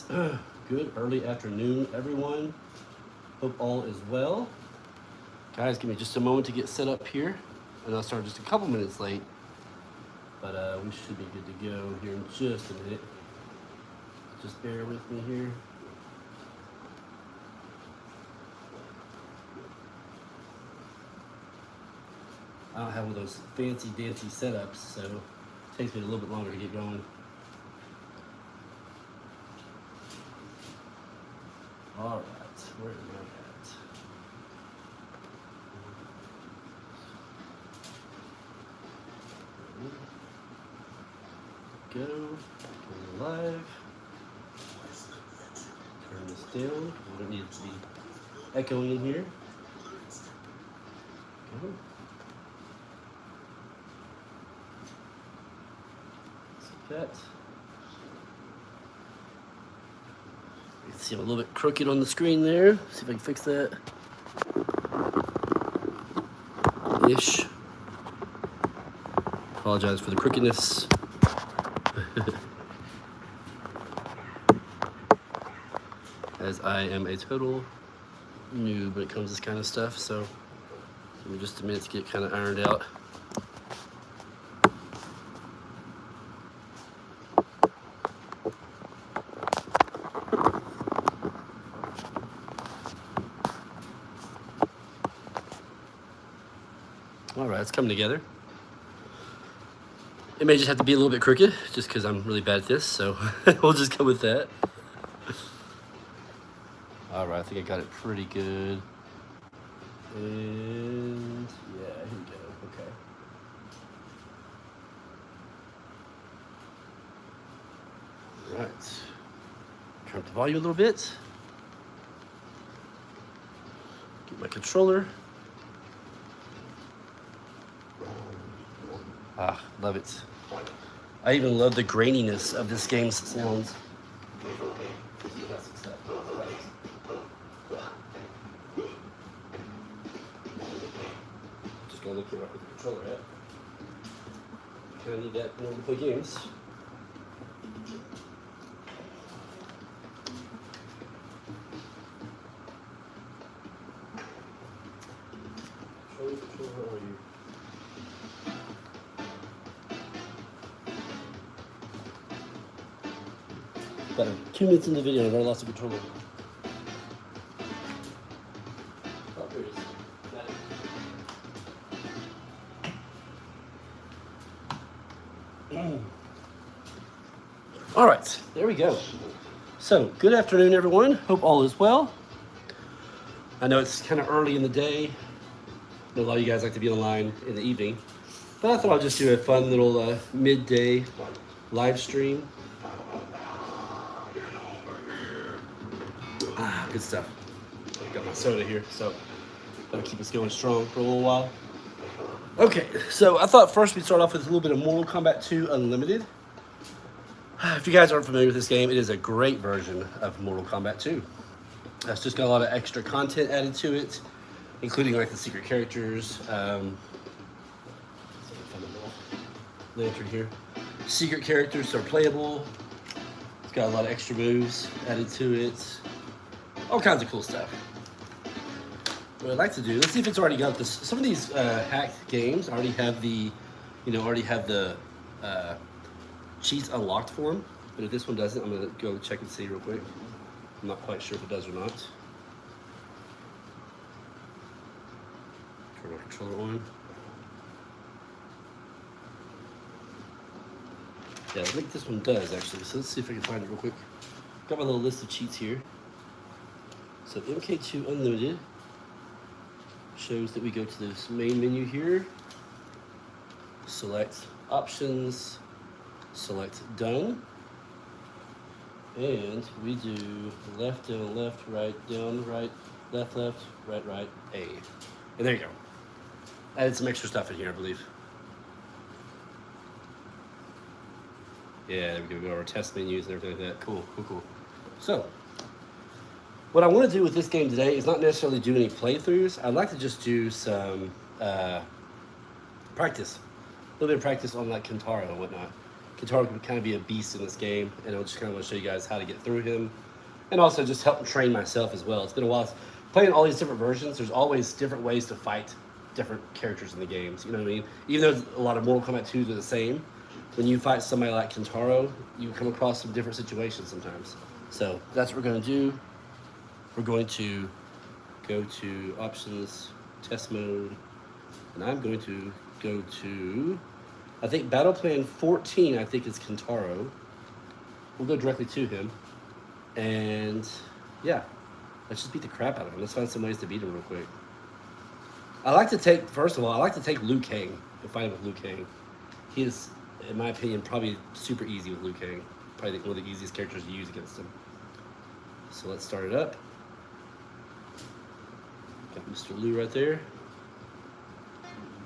Good early afternoon, everyone. Hope all is well. Guys, give me just a moment to get set up here. And I'll start just a couple minutes late, but we should be good to go here in just a minute. Just bear with me here. I don't have one of those fancy dancy setups, so it takes me a little bit longer to get going. All right, where am I at? Go, turn live. Turn this down. We don't need it to be echoing in here. Go. That. You can see I'm a little bit crooked on the screen there. See if I can fix that. Ish. Apologize for the crookedness. As I am a total noob when it comes to this kind of stuff, so give me just a minute to get kind of ironed out. All right, it's coming together. It may just have to be a little bit crooked, just because I'm really bad at this, so we'll just go with that. All right, I think I got it pretty good. And yeah, here we go, okay. All right, turn up the volume a little bit. Get my controller. Ah, love it. I even love the graininess of this game's sounds. Just gonna look here up with the controller at. Kinda need that in order to play games. Controller, where are you? About 2 minutes in the video, and I lost the controller. Oh, there it is. Got it. All right, there we go. So, good afternoon, everyone. Hope all is well. I know it's kind of early in the day. I know a lot of you guys like to be online in the evening, but I thought I'd just do a fun little midday live stream. Ah, good stuff. Got my soda here, so that'll keep us going strong for a little while. Okay, so I thought first we'd start off with a little bit of Mortal Kombat 2 Unlimited. If you guys aren't familiar with this game, it is a great version of Mortal Kombat 2. It's just got a lot of extra content added to it, including like the secret characters. Lantern here. Secret characters are playable. It's got a lot of extra moves added to it. All kinds of cool stuff. What I'd like to do, let's see if it's already got this. Some of these hacked games already have the, cheats unlocked for them. But if this one doesn't, I'm gonna go check and see real quick. I'm not quite sure if it does or not. Turn my controller on. Yeah, I think this one does actually. So let's see if I can find it real quick. Got my little list of cheats here. So MK2 Unlimited shows that we go to this main menu here, select options, select done, and we do left, down, left, right, down, right, left, left, right, right, A. And there you go. Added some extra stuff in here, I believe. Yeah, there we go. We go our test menus and everything like that. Cool, cool, cool. So, what I want to do with this game today is not necessarily do any playthroughs. I'd like to just do some practice. A little bit of practice on like Kintaro and whatnot. Kintaro can kind of be a beast in this game, and I just kind of want to show you guys how to get through him, and also just help train myself as well. It's been a while playing all these different versions. There's always different ways to fight different characters in the games. You know what I mean? Even though a lot of Mortal Kombat 2s are the same, when you fight somebody like Kintaro, you come across some different situations sometimes. So that's what we're going to do. We're going to go to options, test mode, and I'm going to go to, I think battle plan 14, I think is Kintaro. We'll go directly to him. And yeah, let's just beat the crap out of him. Let's find some ways to beat him real quick. I like to take, first of all, I like to take Liu Kang and fight him with Liu Kang. He is, in my opinion, probably super easy with Liu Kang. Probably one of the easiest characters to use against him. So let's start it up. Got Mr. Liu right there.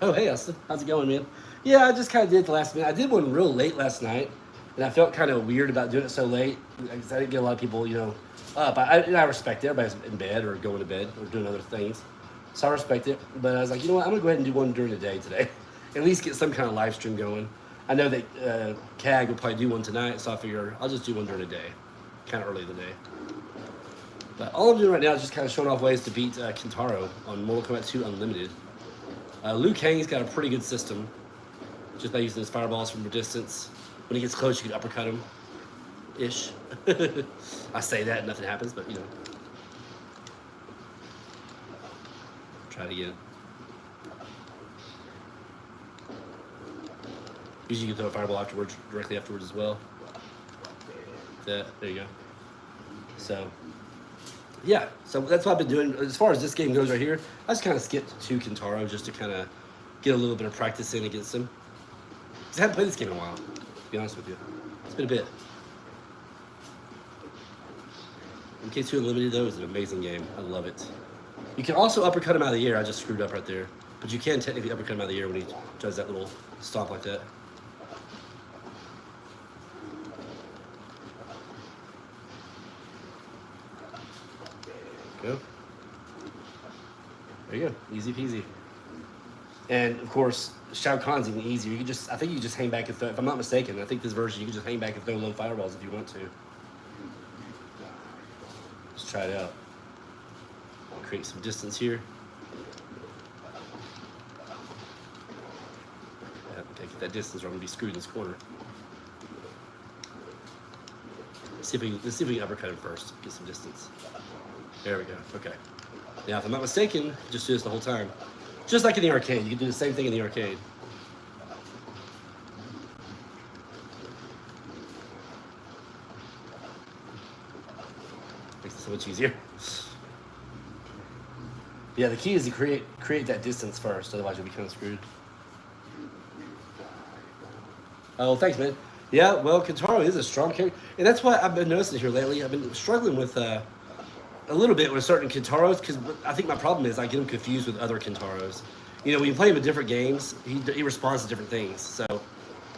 Oh, hey, Austin. How's it going, man? Yeah, I just kind of did it the last minute. I did one real late last night, and I felt kind of weird about doing it so late. Because I didn't get a lot of people, up. I respect it. Everybody's in bed or going to bed or doing other things. So I respect it. But I was like, you know what? I'm going to go ahead and do one during the day today. At least get some kind of live stream going. I know that CAG will probably do one tonight, so I figure I'll just do one during the day. Kind of early in the day. But all I'm doing right now is just kind of showing off ways to beat Kintaro on Mortal Kombat 2 Unlimited. Liu Kang's got a pretty good system, just by using his fireballs from a distance. When he gets close, you can uppercut him, ish. I say that and nothing happens, but Try it again. Usually you can throw a fireball afterwards, directly afterwards as well. There you go. So, yeah, so that's what I've been doing. As far as this game goes right here, I just kind of skipped to Kintaro just to kind of get a little bit of practice in against him. Because I haven't played this game in a while, to be honest with you. It's been a bit. MK2 Unlimited, though, is an amazing game. I love it. You can also uppercut him out of the air. I just screwed up right there. But you can technically uppercut him out of the air when he does that little stomp like that. Go. There you go. Easy peasy. And of course, Shao Kahn's even easier. You can I think you can just hang back and throw, if I'm not mistaken, I think this version you can just hang back and throw low fireballs if you want to. Let's try it out. Create some distance here. Yeah, take that distance or I'm gonna be screwed in this corner. Let's see if we can uppercut him first. Get some distance. There we go. Okay. Now, if I'm not mistaken, just do this the whole time. Just like in the arcade. You can do the same thing in the arcade. Makes it so much easier. Yeah, the key is to create that distance first, otherwise you'll be kind of screwed. Oh, thanks, man. Yeah, well, Kintaro is a strong character, and that's why I've been noticing here lately. I've been struggling with a little bit with certain Kintaros, because I think my problem is I get him confused with other Kintaros. When you play him in different games, he responds to different things. So,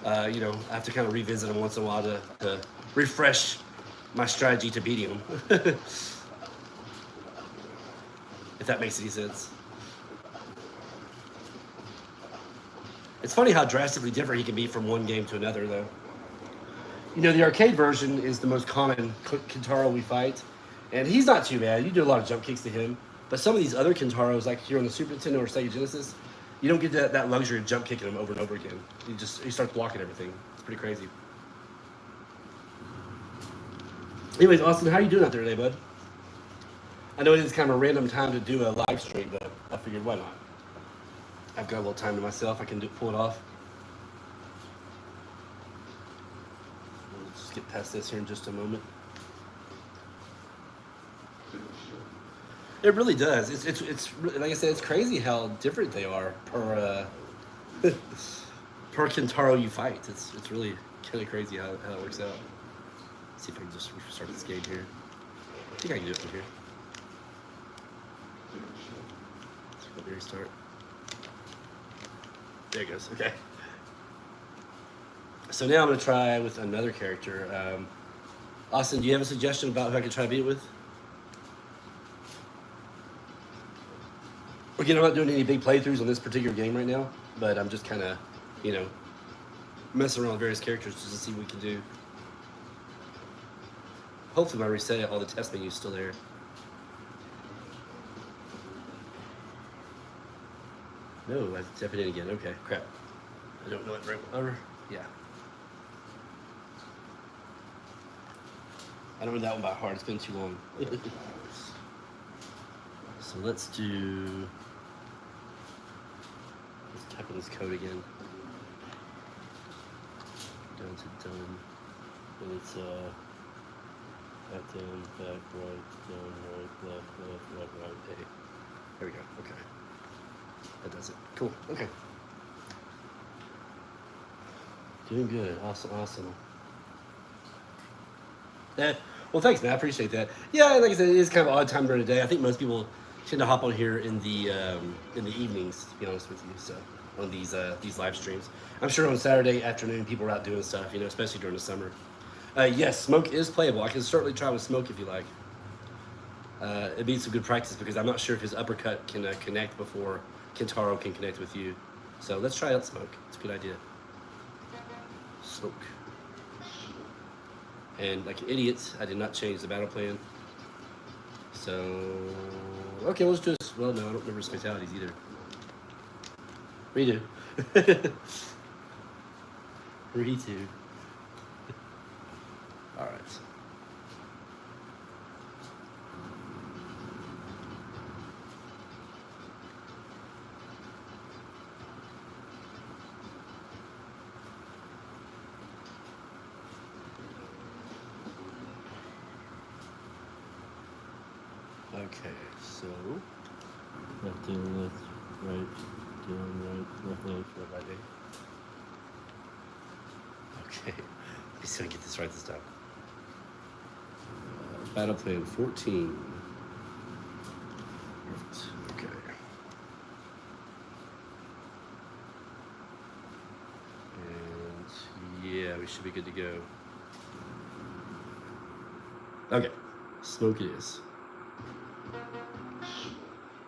I have to kind of revisit him once in a while to refresh my strategy to beat him. If that makes any sense. It's funny how drastically different he can be from one game to another, though. The arcade version is the most common Kintaro we fight, and he's not too bad. You do a lot of jump kicks to him, but some of these other Kintaros, like here on the Super Nintendo or Sega Genesis, you don't get that luxury of jump kicking him over and over again. He starts blocking everything. It's pretty crazy. Anyways, Austin, how are you doing out there today, bud? I know it is kind of a random time to do a live stream, but I figured why not? I've got a little time to myself. I can pull it off. We'll just get past this here in just a moment. It really does. It's like I said, it's crazy how different they are per per Kintaro you fight. It's really kind of crazy how it works out. Let's see if I can just restart this game here. I think I can do it from here. Let me restart. There it goes. Okay. So now I'm going to try with another character. Austin, do you have a suggestion about who I can try to beat it with? Again, I'm not doing any big playthroughs on this particular game right now, but I'm just kind of, messing around with various characters just to see what we can do. Hopefully, when I reset it, all the test menus still there. No, I have to tap it in again. Okay, crap. I don't know it very well. Yeah. I don't know that one by heart. It's been too long. So let's type in this code again. Down to done. And it's back down, back, right, down, right, left, right, A. There we go. Okay. That does it. Cool. Okay. Doing good. Awesome. Well, thanks, man. I appreciate that. Yeah, like I said, it is kind of an odd time during the day. I think most people tend to hop on here in the evenings, to be honest with you. So on these live streams, I'm sure on Saturday afternoon people are out doing stuff, especially during the summer. Yes, smoke is playable. I can certainly try with smoke if you like. It'd be some good practice because I'm not sure if his uppercut can connect before Kentaro can connect with you. So let's try out smoke. It's a good idea. Smoke. And like an idiot, I did not change the battle plan. So, okay, let's just, well, no, I don't remember his fatalities either. Redo. Redo. All right. Okay, so left down, left, right, down, right, right. Okay, let me see if I can get this right this time. Battle plan 14. Okay. And yeah, we should be good to go. Okay, smoke it is.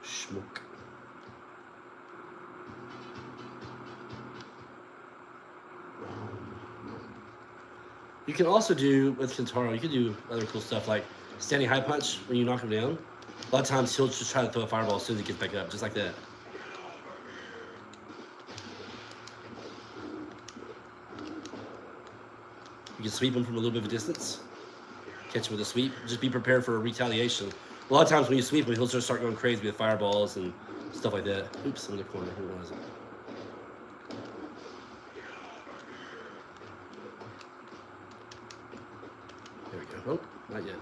Smoke. You can also do, with Kentaro, you can do other cool stuff like standing high punch when you knock him down. A lot of times he'll just try to throw a fireball as soon as he gets back up, just like that. You can sweep him from a little bit of a distance. Catch him with a sweep. Just be prepared for a retaliation. A lot of times when you sweep him, he'll just start going crazy with fireballs and stuff like that. Oops, I'm in the corner. Who was it? There we go. Oh, not yet.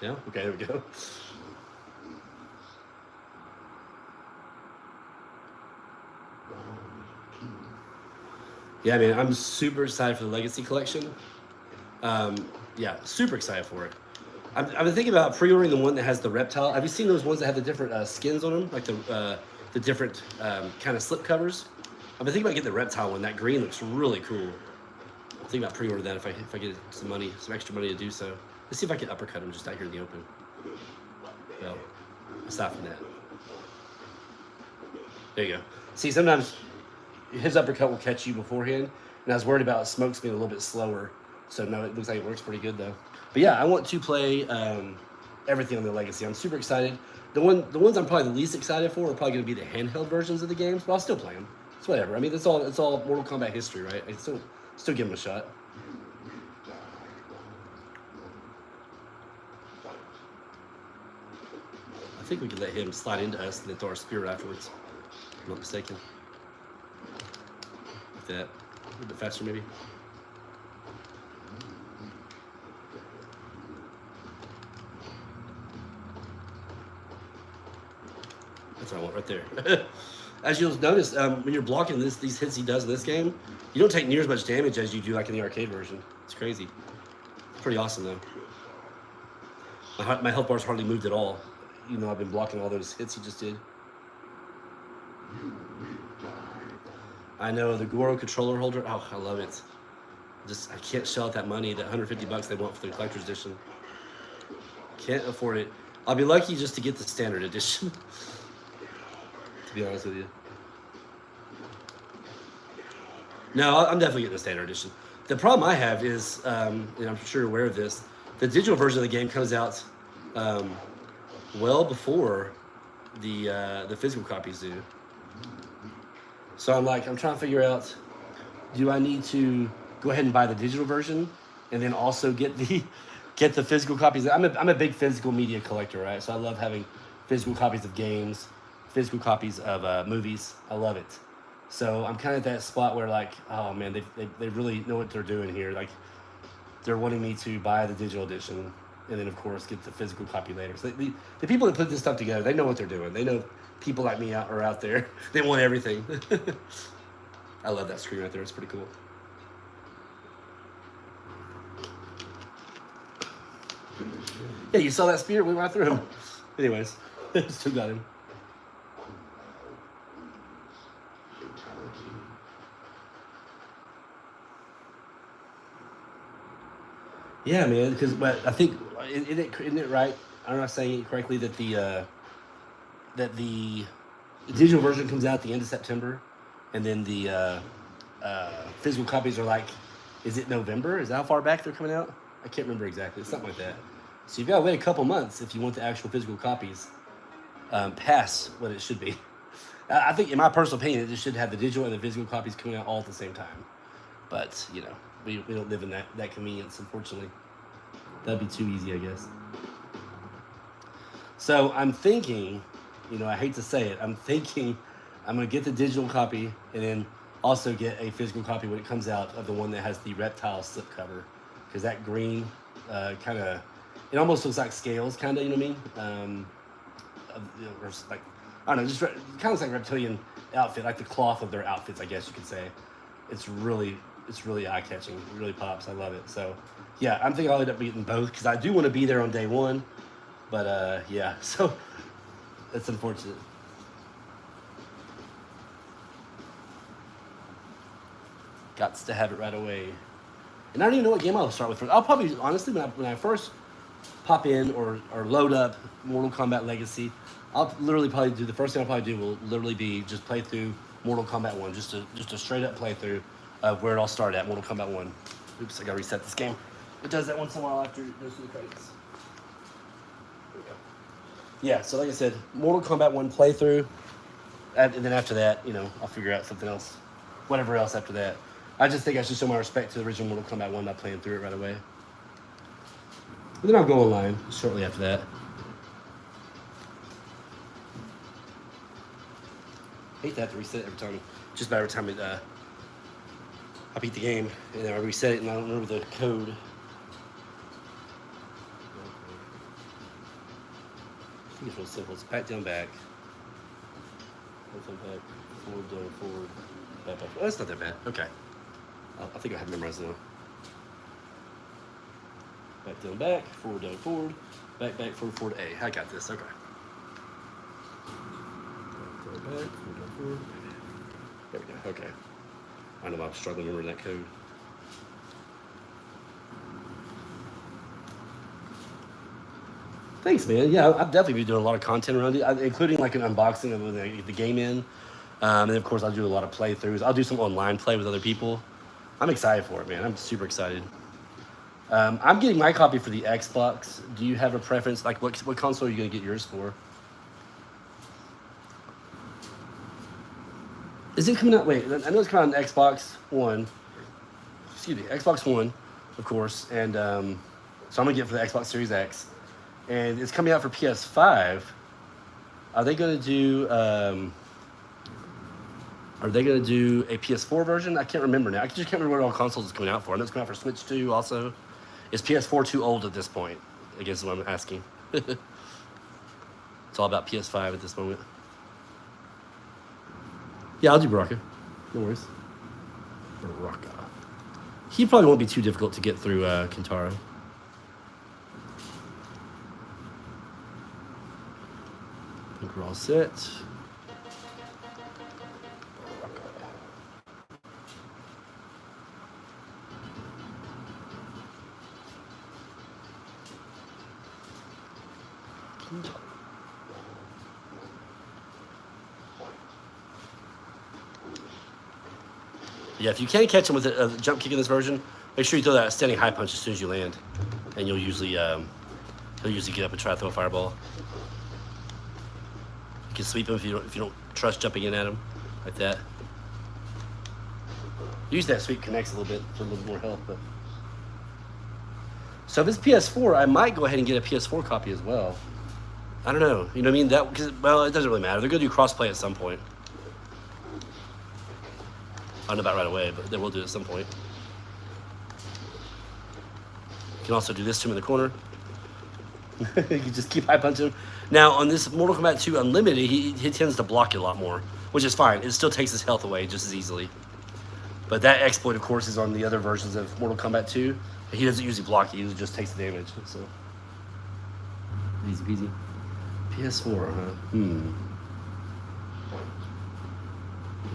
Yeah? Okay, there we go. Yeah, man, I'm super excited for the Legacy Collection. Yeah, super excited for it. I've been thinking about pre-ordering the one that has the reptile. Have you seen those ones that have the different skins on them, like the different kind of slip covers? I've been thinking about getting the reptile one. That green looks really cool. I'm thinking about pre-ordering that if I get some extra money to do so. Let's see if I can uppercut him just out here in the open. Well, aside from that, there you go. See, sometimes his uppercut will catch you beforehand, and I was worried about Smoke's being a little bit slower. So no, it looks like it works pretty good though. But yeah, I want to play everything on the Legacy. I'm super excited. The ones I'm probably the least excited for are probably going to be the handheld versions of the games, but I'll still play them. It's whatever. I mean, it's all Mortal Kombat history, right? I still give them a shot. I think we could let him slide into us and then throw our spear afterwards. If I'm not mistaken. Like that. A little bit faster, maybe. That's what I want right there. As you'll notice, when you're blocking these hits he does in this game, you don't take near as much damage as you do like in the arcade version. It's crazy. It's pretty awesome though. My health bar's hardly moved at all. You know, I've been blocking all those hits he just did. I know, the Goro controller holder. Oh, I love it. I can't shell out that money, that $150 they want for the collector's edition. Can't afford it. I'll be lucky just to get the standard edition. To be honest with you. No, I'm definitely getting the standard edition. The problem I have is, and I'm sure you're aware of this, the digital version of the game comes out um, well before the physical copies do. So I'm trying to figure out, do I need to go ahead and buy the digital version and then also get the get the physical copies? I'm a big physical media collector, right? So I love having physical copies of games, physical copies of movies. I love it. So I'm kind of at that spot where like, oh man, they really know what they're doing here. Like they're wanting me to buy the digital edition and then of course get the physical copy later. So the people that put this stuff together, they know what they're doing. They know people like me are out there. They want everything. I love that screen right there. It's pretty cool. Yeah, you saw that spear? We went through him. Anyways, still got him. Yeah, man. Because but I think isn't it right? I'm not saying it correctly that the digital version comes out at the end of September, and then the physical copies are like, is it November? Is that how far back they're coming out? I can't remember exactly. It's something like that. So you've got to wait a couple months if you want the actual physical copies past what it should be. I think, in my personal opinion, it just should have the digital and the physical copies coming out all at the same time. But you know, we don't live in that convenience, unfortunately. That'd be too easy, I guess. So I'm thinking, you know, I hate to say it, I'm thinking I'm gonna get the digital copy and then also get a physical copy when it comes out of the one that has the reptile slipcover, because that green kind of, it almost looks like scales, kind of, you know what I mean? Or like, I don't know, just kind of looks like reptilian outfit, like the cloth of their outfits, I guess you could say. It's really eye catching. It really pops. I love it. So yeah, I'm thinking I'll end up getting both because I do want to be there on day one. But yeah, so that's unfortunate. Got to have it right away. And I don't even know what game I'll start with first. I'll probably, honestly, when I first pop in or load up Mortal Kombat Legacy, I'll literally probably do, the first thing I'll probably do will literally be just play through Mortal Kombat 1, just a straight up playthrough of where it all started at, Mortal Kombat 1. Oops, I gotta reset this game. It does that once in a while after it goes through the credits. There we go. Yeah, so like I said, Mortal Kombat 1 playthrough, and then after that, you know, I'll figure out something else, whatever else after that. I just think I should show my respect to the original Mortal Kombat 1 by playing through it right away. But then I'll go online shortly after that. I hate to have to reset it every time. Just about every time I beat the game, and then I reset it, and I don't remember the code. I think it's real simple. It's back, down, back. Back, down, back. Forward, down, forward. Back, back. Oh, that's not that bad. Okay. I think I have memorized now. Back, down, back. Forward, down, forward. Back, back, forward, forward, A. I got this. Okay. Back, down, back. Forward, down, forward. There we go. Okay. I know I'm struggling to remember that code. Thanks, man. Yeah, I'll definitely be doing a lot of content around it, including like an unboxing of the game in. And of course, I'll do a lot of playthroughs. I'll do some online play with other people. I'm excited for it, man. I'm super excited. I'm getting my copy for the Xbox. Do you have a preference? Like, what console are you going to get yours for? Is it coming out? Wait, I know it's coming out on Xbox One. Excuse me, Xbox One, of course. And so I'm going to get it for the Xbox Series X. And it's coming out for PS5. Are they going to do... Are they going to do a PS4 version? I can't remember now. I just can't remember what all consoles it's coming out for. I know it's coming out for Switch 2 also. Is PS4 too old at this point? I guess is what I'm asking. It's all about PS5 at this moment. Yeah, I'll do Baraka. No worries. Baraka. He probably won't be too difficult to get through Kintaro. I think we're all set. Yeah, if you can catch him with a jump kick in this version, make sure you throw that standing high punch as soon as you land, and you'll usually he'll usually get up and try to throw a fireball. You can sweep him if you don't trust jumping in at him like that. Use that sweep connects a little bit for a little more health, but. So if it's PS4, I might go ahead and get a PS4 copy as well. I don't know. You know what I mean? That because well, it doesn't really matter. They're gonna do crossplay at some point. I don't know about right away, but they will do it at some point. You can also do this to him in the corner. You can just keep high punching him. Now on this Mortal Kombat 2 Unlimited, he tends to block you a lot more, which is fine. It still takes his health away just as easily. But that exploit, of course, is on the other versions of Mortal Kombat 2. He doesn't usually block you, he just takes the damage, so. Easy peasy. PS4, huh?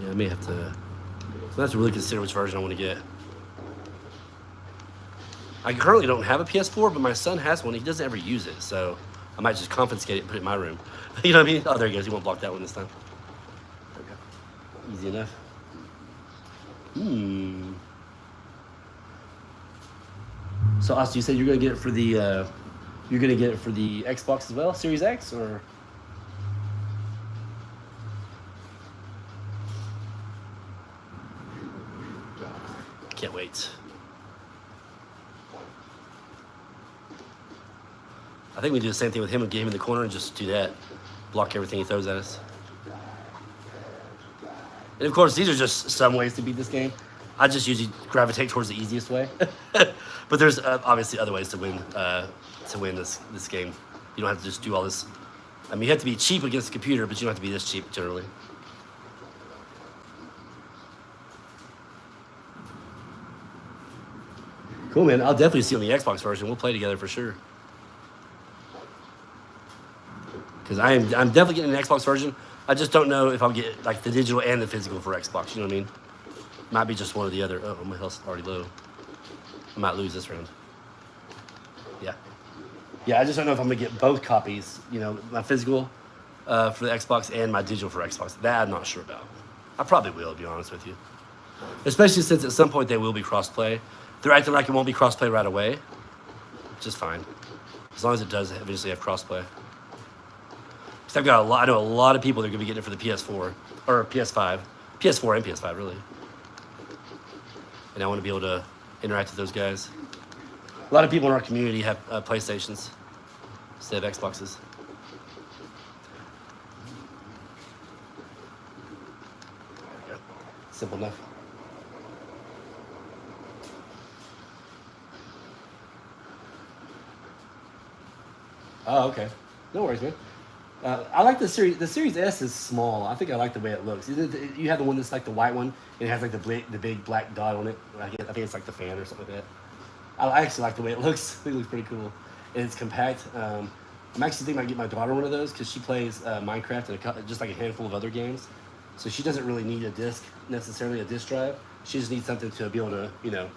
Yeah, I may have to really consider which version I want to get. I currently don't have a PS4, but my son has one. He doesn't ever use it, so I might just confiscate it and put it in my room. You know what I mean? Oh, there he goes. He won't block that one this time. Okay. Easy enough. So, Austin, you said you're gonna get it for the Xbox as well, Series X, or? Can't wait. I think we do the same thing with him and get him in the corner and just do that, block everything he throws at us. And of course, these are just some ways to beat this game. I just usually gravitate towards the easiest way. But there's obviously other ways to win this game. You don't have to just do all this. I mean, you have to be cheap against the computer, but you don't have to be this cheap generally. Cool, man. I'll definitely see you on the Xbox version. We'll play together for sure. Because I'm definitely getting an Xbox version. I just don't know if I'll get like the digital and the physical for Xbox. You know what I mean? Might be just one or the other. Oh, my health's already low. I might lose this round. Yeah. Yeah, I just don't know if I'm going to get both copies. You know, my physical for the Xbox and my digital for Xbox. That I'm not sure about. I probably will, to be honest with you. Especially since at some point they will be cross-play. They're acting like it won't be cross-play right away. Which is fine. As long as it does eventually have cross-play. Because I know a lot of people that are going to be getting it for the PS4. Or PS5. PS4 and PS5, really. And I want to be able to interact with those guys. A lot of people in our community have PlayStations instead of Xboxes. There we go. Simple enough. Oh, okay. No worries, man. I like the series. The Series S is small. I think I like the way it looks. You have the one that's like the white one, and it has like the big black dot on it. I think it's like the fan or something like that. I actually like the way it looks. I think it looks pretty cool, and it's compact. I'm actually thinking I get my daughter one of those because she plays Minecraft and just like a handful of other games. So she doesn't really need a disc necessarily, a disc drive. She just needs something to be able to, you know,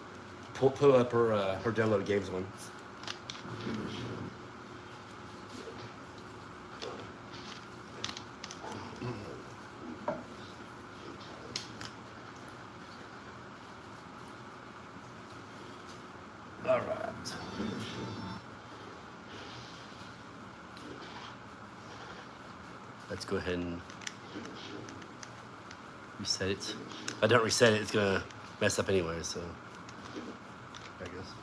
pull up her download games on. All right. Let's go ahead and reset it. If I don't reset it, it's gonna mess up anyway, so I guess.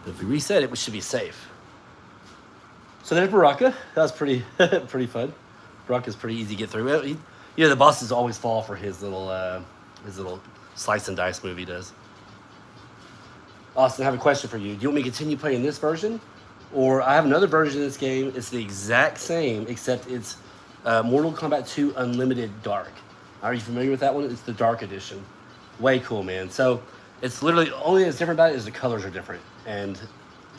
But if we reset it, we should be safe. So there's Baraka. That was pretty pretty fun. Baraka's pretty easy to get through. You know, the bosses always fall for his little slice and dice move he does. Austin, I have a question for you. Do you want me to continue playing this version? Or I have another version of this game. It's the exact same, except it's Mortal Kombat 2 Unlimited Dark. Are you familiar with that one? It's the Dark Edition. Way cool, man. So it's literally, the only thing that's different about it is the colors are different. And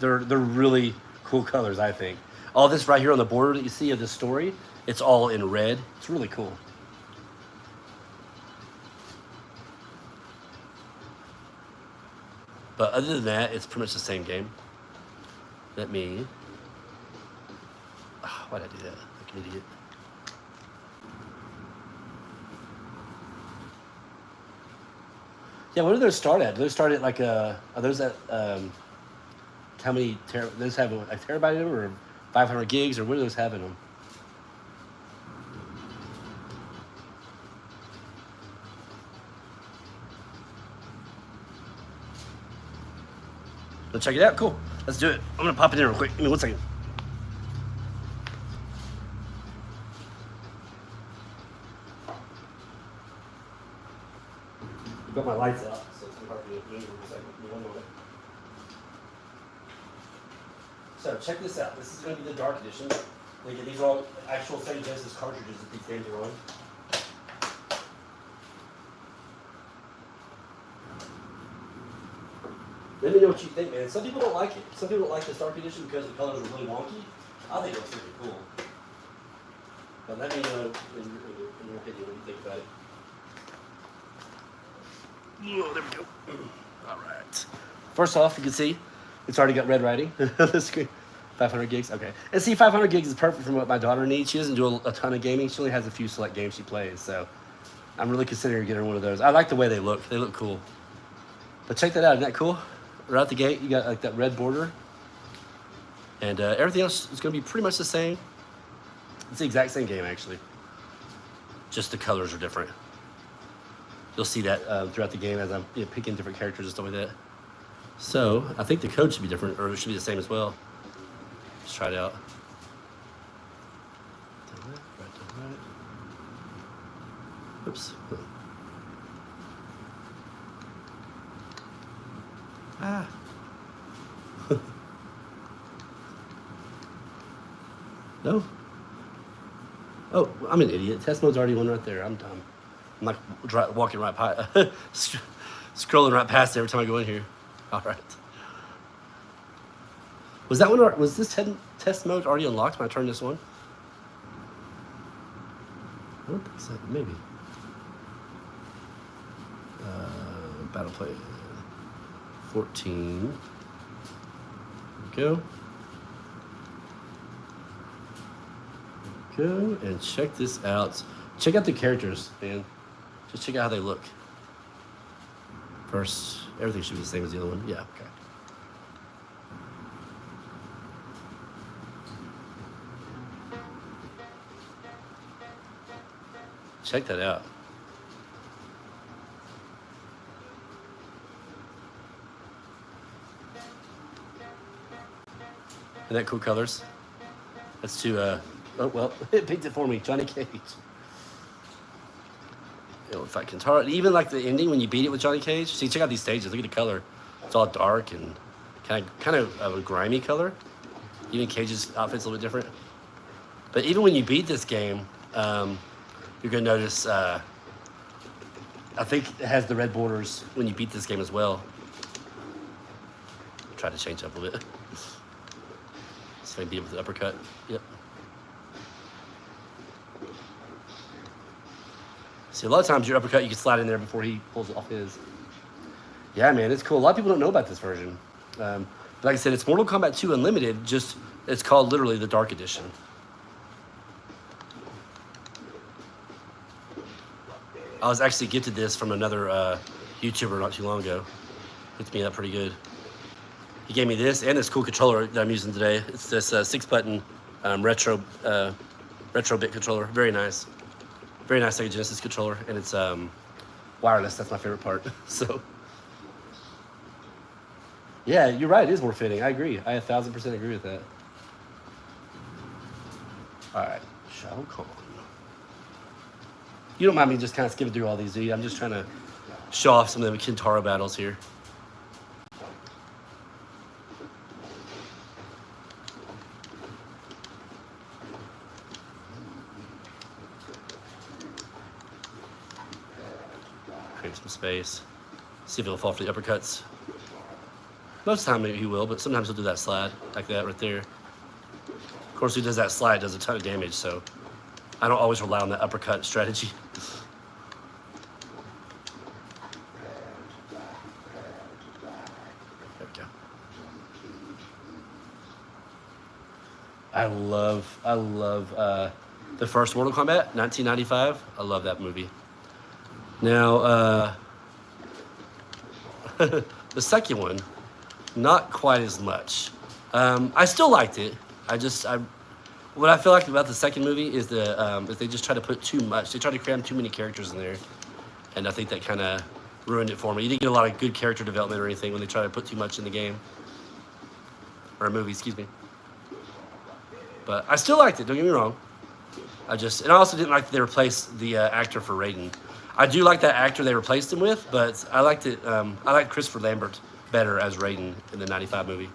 they're really cool colors, I think. All this right here on the border that you see of the story, it's all in red. It's really cool. But other than that, it's pretty much the same game. Let me... Oh, why did I do that? Like an idiot. Yeah, what do those start at? Do those start at like are those at how many those have a terabyte in them or 500 gigs or what do those have in them? Let's check it out. Cool. Let's do it. I'm gonna pop it in real quick. Give me 1 second. I've got my lights out, so it's hard to do it for a second. Give me 1 moment. So check this out. This is going to be the dark edition. Again, these are all actual Sega Genesis cartridges that these games are on. Let me know what you think, man. Some people don't like it. Some people don't like this dark edition because the colors are really wonky. I think it looks pretty cool. But let me know in your opinion what you think about it. Oh, there we go. All right. First off, you can see it's already got red writing on the screen. 500 gigs, okay. And see, 500 gigs is perfect for what my daughter needs. She doesn't do a ton of gaming. She only has a few select games she plays, so I'm really considering getting her one of those. I like the way they look. They look cool. But check that out. Isn't that cool? Right out the gate, you got like that red border. And everything else is going to be pretty much the same. It's the exact same game, actually. Just the colors are different. You'll see that throughout the game as I'm picking different characters and stuff like that. So, I think the code should be different, or it should be the same as well. Let's try it out. Right. Oops. Ah. No? Oh, I'm an idiot. Test mode's already one right there. I'm dumb. I'm like walking right by, scrolling right past it every time I go in here. All right. Was that one? Was this test mode already unlocked when I turned this on? I don't think so. Maybe. Battle play 14. There we go. Go and check this out. Check out the characters, man. Just check out how they look. First, everything should be the same as the other one. Yeah, okay. Check that out. Isn't that cool colors? That's to, oh, well, it picked it for me, Johnny Cage. You know, if I can tar it, even like the ending when you beat it with Johnny Cage. See, check out these stages. Look at the color. It's all dark and kind of a grimy color. Even Cage's outfit's a little bit different. But even when you beat this game, you're gonna notice. I think it has the red borders when you beat this game as well. Try to change up a little bit. So I beat it with the uppercut. Yep. See, a lot of times your uppercut, you can slide in there before he pulls it off his. Yeah, man, it's cool. A lot of people don't know about this version. But like I said, it's Mortal Kombat 2 Unlimited, just it's called literally the Dark Edition. I was actually gifted this from another YouTuber not too long ago. Hooked me up pretty good. He gave me this and this cool controller that I'm using today. It's this 6-button retro bit controller. Very nice. Very nice Sega Genesis controller, and it's wireless. That's my favorite part. So, yeah, you're right. It is more fitting. I agree. I 1,000% agree with that. All right, Shao Kahn. You don't mind me just kind of skipping through all these, do you? I'm just trying to show off some of the Kintaro battles here. Create some space. See if he'll fall for the uppercuts. Most of the time maybe he will, but sometimes he'll do that slide like that right there. Of course, who does that slide does a ton of damage, so I don't always rely on that uppercut strategy. There we go. I love the first Mortal Kombat, 1995. I love that movie. Now, The second one, not quite as much. I still liked it. What I feel like about the second movie is if they just try to put too much. They try to cram too many characters in there, and I think that kind of ruined it for me. You didn't get a lot of good character development or anything when they try to put too much in the game or a movie. Excuse me. But I still liked it. Don't get me wrong. And I also didn't like that they replaced the actor for Raiden. I do like that actor they replaced him with, but I liked it. I liked Christopher Lambert better as Raiden in the '95 movie.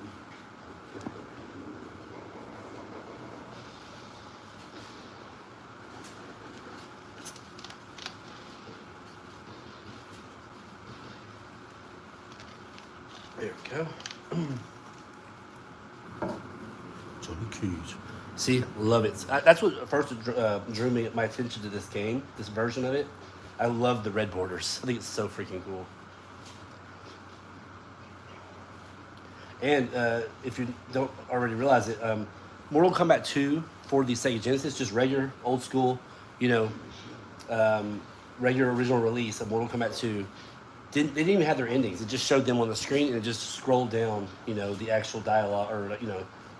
There we go. Johnny Cage. See, love it. That's what first drew my attention to this game, this version of it. I love the red borders. I think it's so freaking cool. And if you don't already realize it, Mortal Kombat 2 for the Sega Genesis, just regular, old school, regular original release of Mortal Kombat 2, they didn't even have their endings. It just showed them on the screen, and it just scrolled down, the actual dialogue or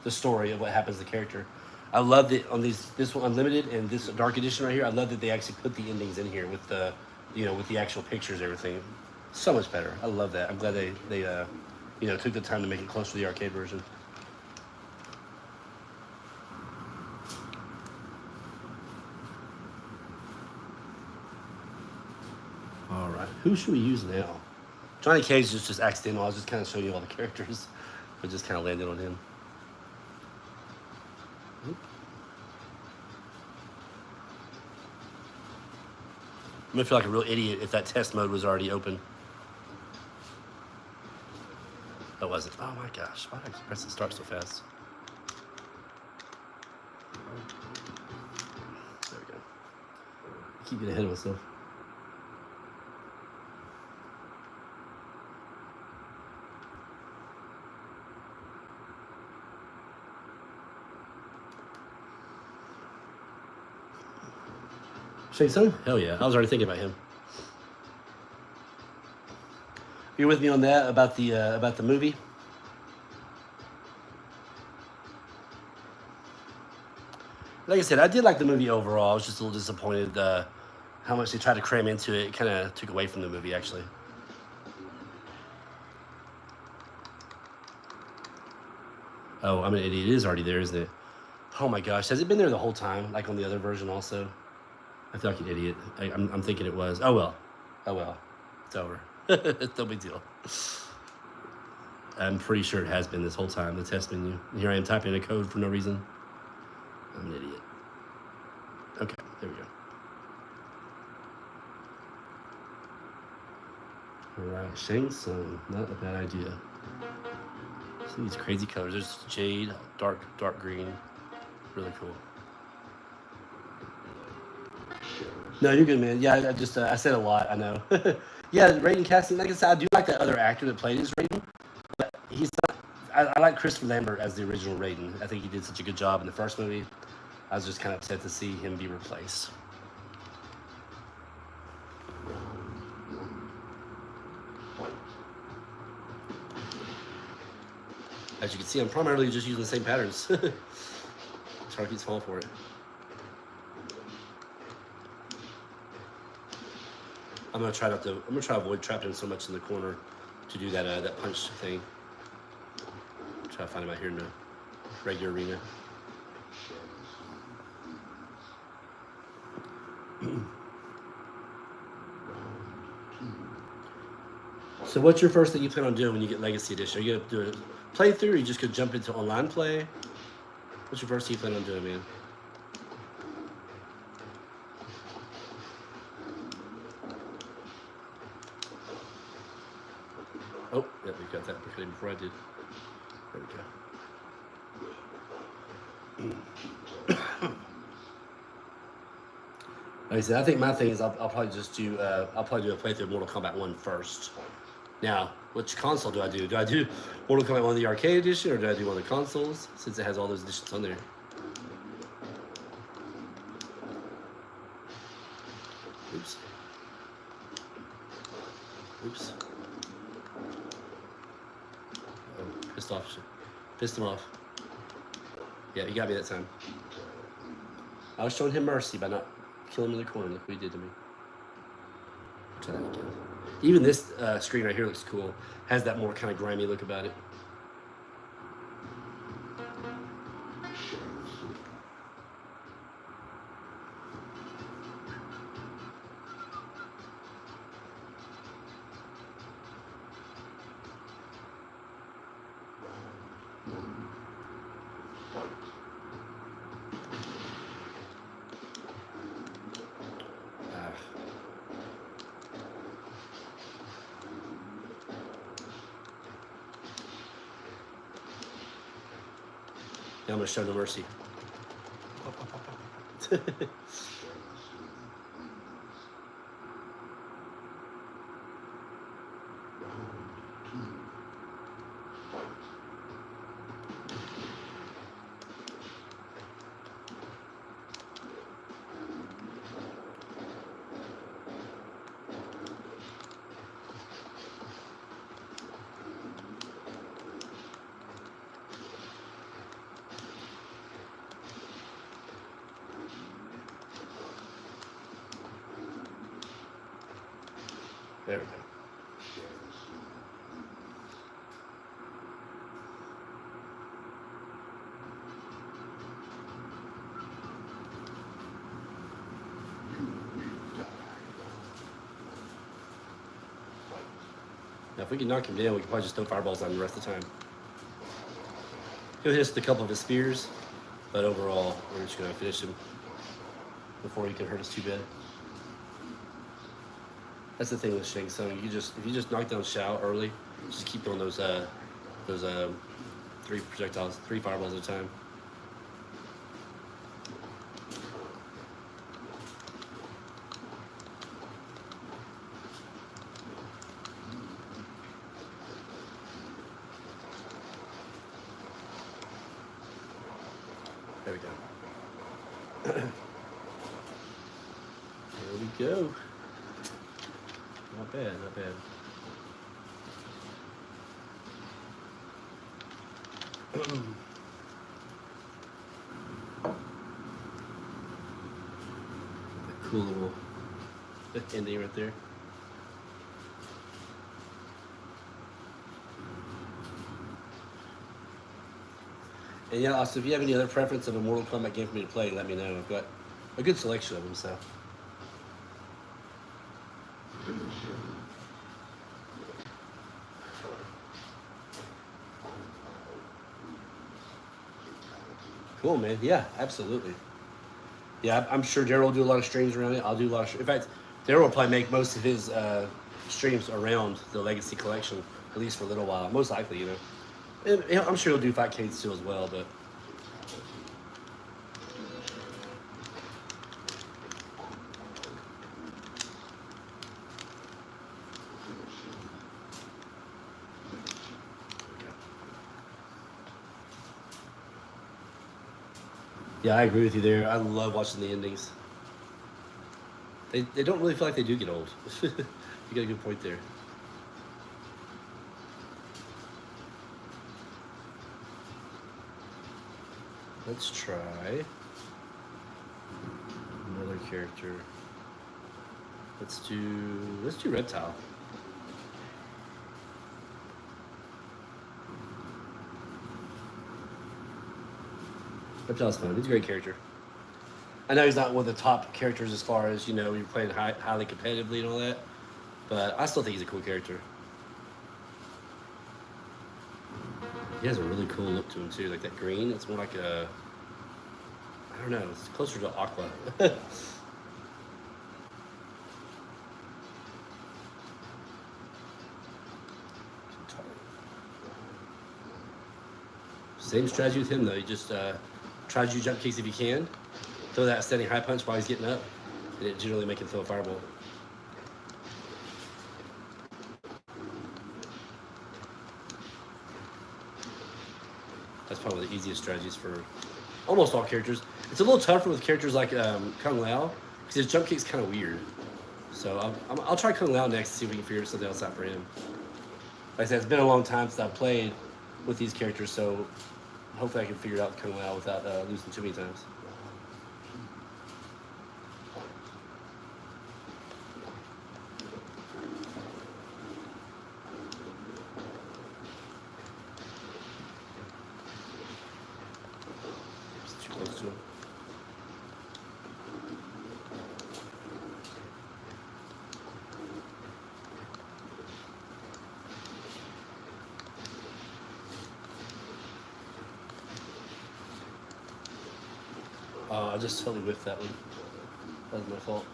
the story of what happens to the character. I loved it on this one Unlimited and this Dark Edition right here. I love that they actually put the endings in here with the with the actual pictures and everything. So much better. I love that. I'm glad they took the time to make it close to the arcade version. All right, who should we use now? Johnny Cage is just accidental. I was just kind of showing you all the characters, but just kind of landed on him. I'm gonna feel like a real idiot if that test mode was already open. That wasn't. Oh my gosh, why did I press the start so fast? There we go. I keep getting ahead of myself. Shang Tsung? Hell yeah. I was already thinking about him. You're with me on that about the movie? Like I said, I did like the movie overall. I was just a little disappointed how much they tried to cram into it. It kind of took away from the movie, actually. Oh, I'm an idiot. It is already there, isn't it? Oh my gosh. Has it been there the whole time, like on the other version also? I feel like an idiot. I'm thinking it was. Oh well. Oh well. It's over. It's no big deal. I'm pretty sure it has been this whole time, the test menu. And here I am typing in a code for no reason. I'm an idiot. Okay, there we go. Alright, Shang Tsung. Not a bad idea. See these crazy colors. There's jade, dark green. Really cool. No, you're good, man. Yeah, I said a lot, I know. Yeah, Raiden casting, like I said, I do like that other actor that played as Raiden, but he's not. I like Christopher Lambert as the original Raiden. I think he did such a good job in the first movie. I was just kind of upset to see him be replaced. As you can see, I'm primarily just using the same patterns. Sorry, keeps falling for it. I'm gonna try to avoid trapping him so much in the corner to do that punch thing. Try to find him out here in the regular arena. So what's your first thing you plan on doing when you get Legacy Edition? Are you gonna do a playthrough, or you just gonna jump into online play? What's your first thing you plan on doing, man? Oh, yeah, we got that before I did. There we go. Like I said, I think my thing is I'll probably just do a playthrough of Mortal Kombat 1 first. Now, which console do I do? Do I do Mortal Kombat 1 the arcade edition, or do I do one of the consoles, since it has all those editions on there? Oops. Oops. Pissed off. Pissed him off. Yeah, he got me that time. I was showing him mercy by not killing him in the corner. Look what he did to me. Try that again. Even this screen right here looks cool. Has that more kind of grimy look about it. Now I'm going to show no mercy. There we go. Now, if we can knock him down, we can probably just throw fireballs on him the rest of the time. He'll hit us with a couple of his spears, but overall, we're just going to finish him before he can hurt us too bad. That's the thing with Shang Tsung. If you just knock down Shao early, just keep doing those 3 projectiles, 3 fireballs at a time. There we go. There we go. Not bad, not bad. Cool little ending right there. And yeah, also if you have any other preference of a Mortal Kombat game for me to play, let me know. I've got a good selection of them, so. Cool, man. Yeah, absolutely. Yeah, I'm sure Daryl will do a lot of streams around it. I'll do a lot of. In fact, Daryl will probably make most of his streams around the Legacy Collection, at least for a little while. Most likely, you know. And I'm sure he'll do Fightcade still as well, but. Yeah, I agree with you there. I love watching the endings. They don't really feel like they do get old. You got a good point there. Let's try another character. Let's do Reptile. Reptile's fun. He's a great character. I know he's not one of the top characters as far as, you know, you're playing highly competitively and all that, but I still think he's a cool character. He has a really cool look to him too, like that green. It's more like a, I don't know, it's closer to aqua. Same strategy with him though. He just try to do jump kicks if you can. Throw that standing high punch while he's getting up, and it generally make him throw a fireball. That's probably the easiest strategies for almost all characters. It's a little tougher with characters like Kung Lao, because his jump kick's kind of weird. So I'll try Kung Lao next to see if we can figure something else out for him. Like I said, it's been a long time since I've played with these characters, so hopefully I can figure it out Kung Lao without losing too many times. It's too close to him. I just totally whiffed that one. That was my fault.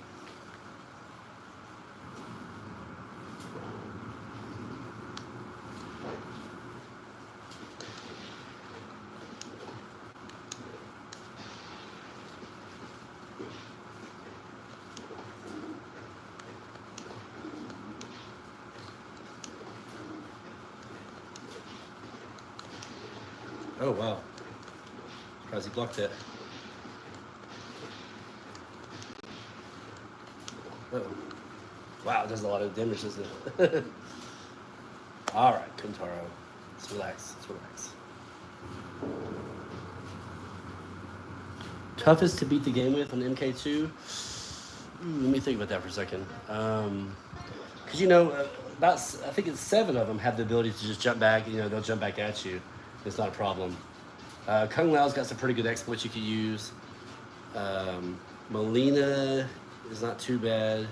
Oh, wow. Surprised he blocked that. Uh-oh. Wow, it does a lot of damage, doesn't it? All right, Kentaro. Let's relax. Let's relax. Toughest to beat the game with on MK2? Let me think about that for a second. Because, you know, I think it's 7 of them have the ability to just jump back. You know, they'll jump back at you. It's not a problem. Kung Lao's got some pretty good exploits you could use. Melina is not too bad.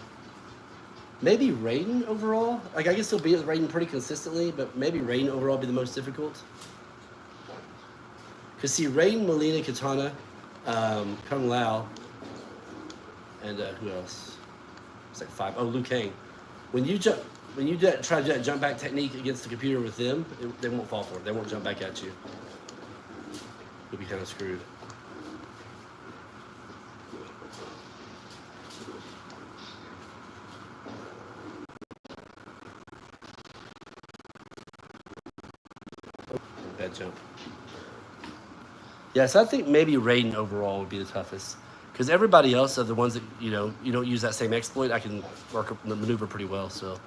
Maybe Raiden overall. Like, I guess he'll beat Raiden pretty consistently, but maybe Raiden overall be the most difficult. Because see, Raiden, Melina, Katana, Kung Lao, and who else? It's like 5. Oh, Liu Kang. When you try to do that jump back technique against the computer with them, they won't fall for it. They won't jump back at you. You'll be kind of screwed. Oh, bad jump. Yeah, so I think maybe Raiden overall would be the toughest. Because everybody else are the ones that, you know, you don't use that same exploit, I can maneuver pretty well, so.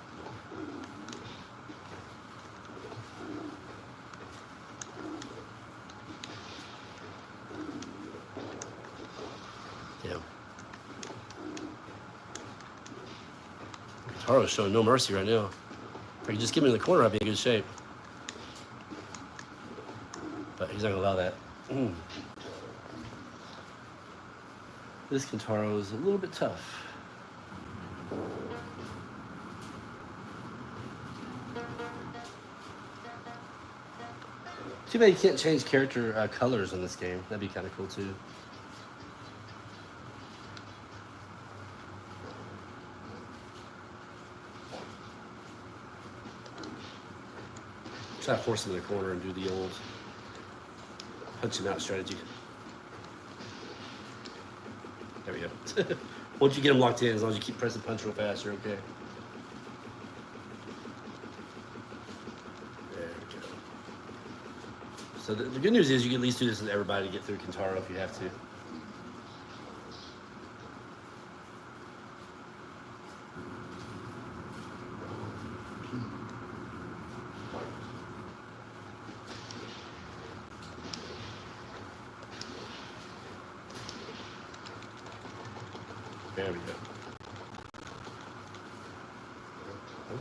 Yeah. Taro's showing no mercy right now. If I could just get him in the corner, I'd be in good shape. But he's not going to allow that. This Kentaro is a little bit tough. Too bad you can't change character colors in this game. That'd be kind of cool too. Try to force him in the corner and do the old punch him out strategy. There we go. Once you get them locked in, as long as you keep pressing punch real fast, you're okay. There we go. So the good news is you can at least do this with everybody to get through Kentaro if you have to. There we go.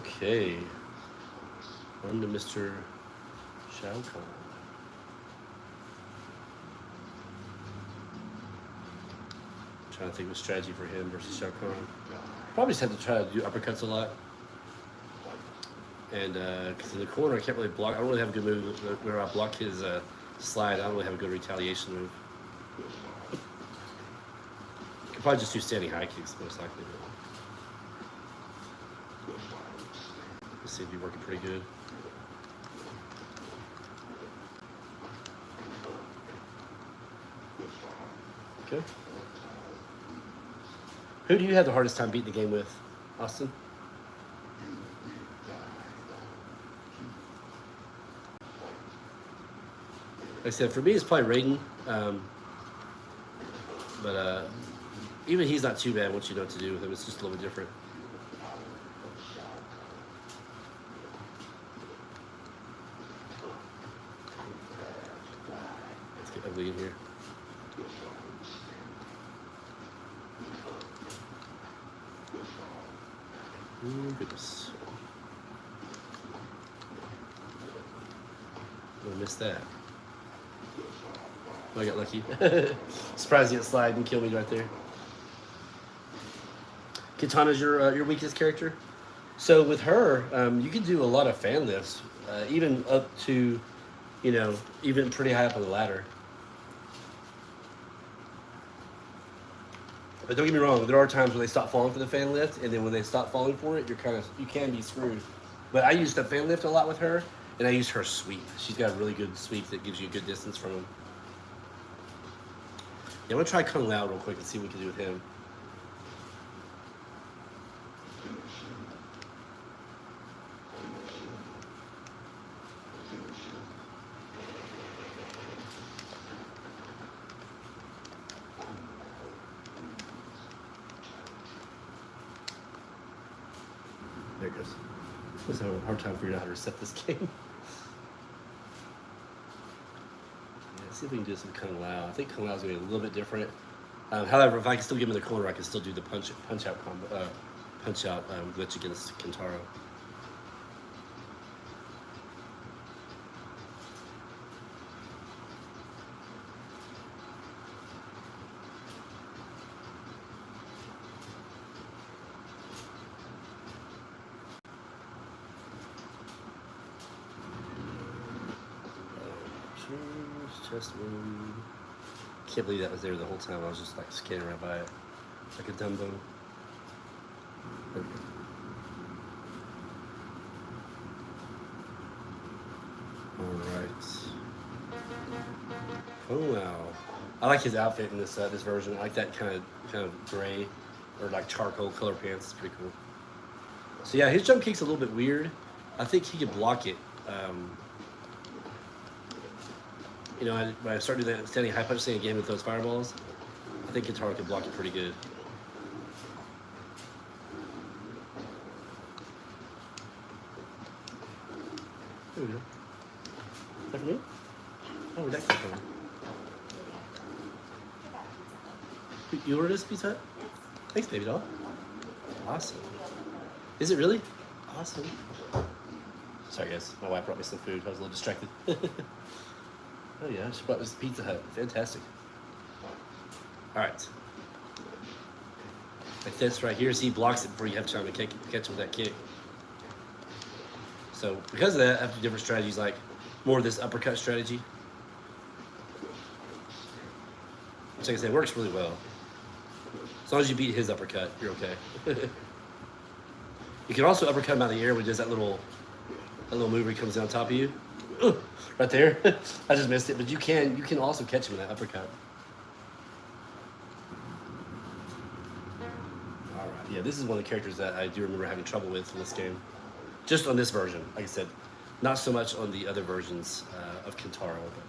Okay. On to Mr. Shao Kahn. Trying to think of a strategy for him versus Shao Kahn. Probably just have to try to do uppercuts a lot. And because in the corner I can't really block. I don't really have a good move where I block his slide. I don't really have a good retaliation move. Probably just do standing high kicks, most likely. This seems to be working pretty good. Okay. Who do you have the hardest time beating the game with, Austin? Like I said, for me, it's probably Raiden. But even he's not too bad once you know what to do with him. It's just a little bit different. Oh, goodness. I missed that. Oh, I got lucky. Surprised you didn't slide and kill me right there. Katana's your weakest character. So with her, you can do a lot of fan lifts, even up to, even pretty high up on the ladder. But don't get me wrong, there are times when they stop falling for the fan lift, and then when they stop falling for it, you can be screwed. But I use the fan lift a lot with her, and I use her sweep. She's got a really good sweep that gives you a good distance from him. Yeah, I'm gonna try Kung Lao real quick and see what we can do with him. There it goes. I was having a hard time figuring out how to reset this game. Yeah, see if we can do some Kung Lao. I think Kung Lao's gonna be a little bit different. However, if I can still get him in the corner, I can still do the punch out combo, glitch against Kentaro. Chest wound. Can't believe that was there the whole time. I was just like scanning right by it, like a Dumbo. Okay. All right. Oh wow! I like his outfit in this version. I like that kind of gray or like charcoal color pants. It's pretty cool. So yeah, his jump kick's a little bit weird. I think he could block it. When I started doing that standing high punch thing again with those fireballs, I think Kentaro could block it pretty good. There we go. Is that for me? Oh, where'd that come from? You ordered this Pizza Hut? Thanks, baby doll. Awesome. Is it really? Awesome. Sorry, guys. My wife brought me some food. I was a little distracted. Oh yeah, she brought this Pizza Hut. Fantastic. All right. Like this right here. See, he blocks it before you have time to catch him with that kick. So because of that, I have to do different strategies, like more of this uppercut strategy. Which, like I said, works really well. As long as you beat his uppercut, you're okay. You can also uppercut him out of the air when he does that little move where he comes down on top of you. Right there. I just missed it, but you can also catch him in that uppercut. All right. Yeah, this is one of the characters that I do remember having trouble with in this game. Just on this version, like I said, not so much on the other versions of Kentaro. But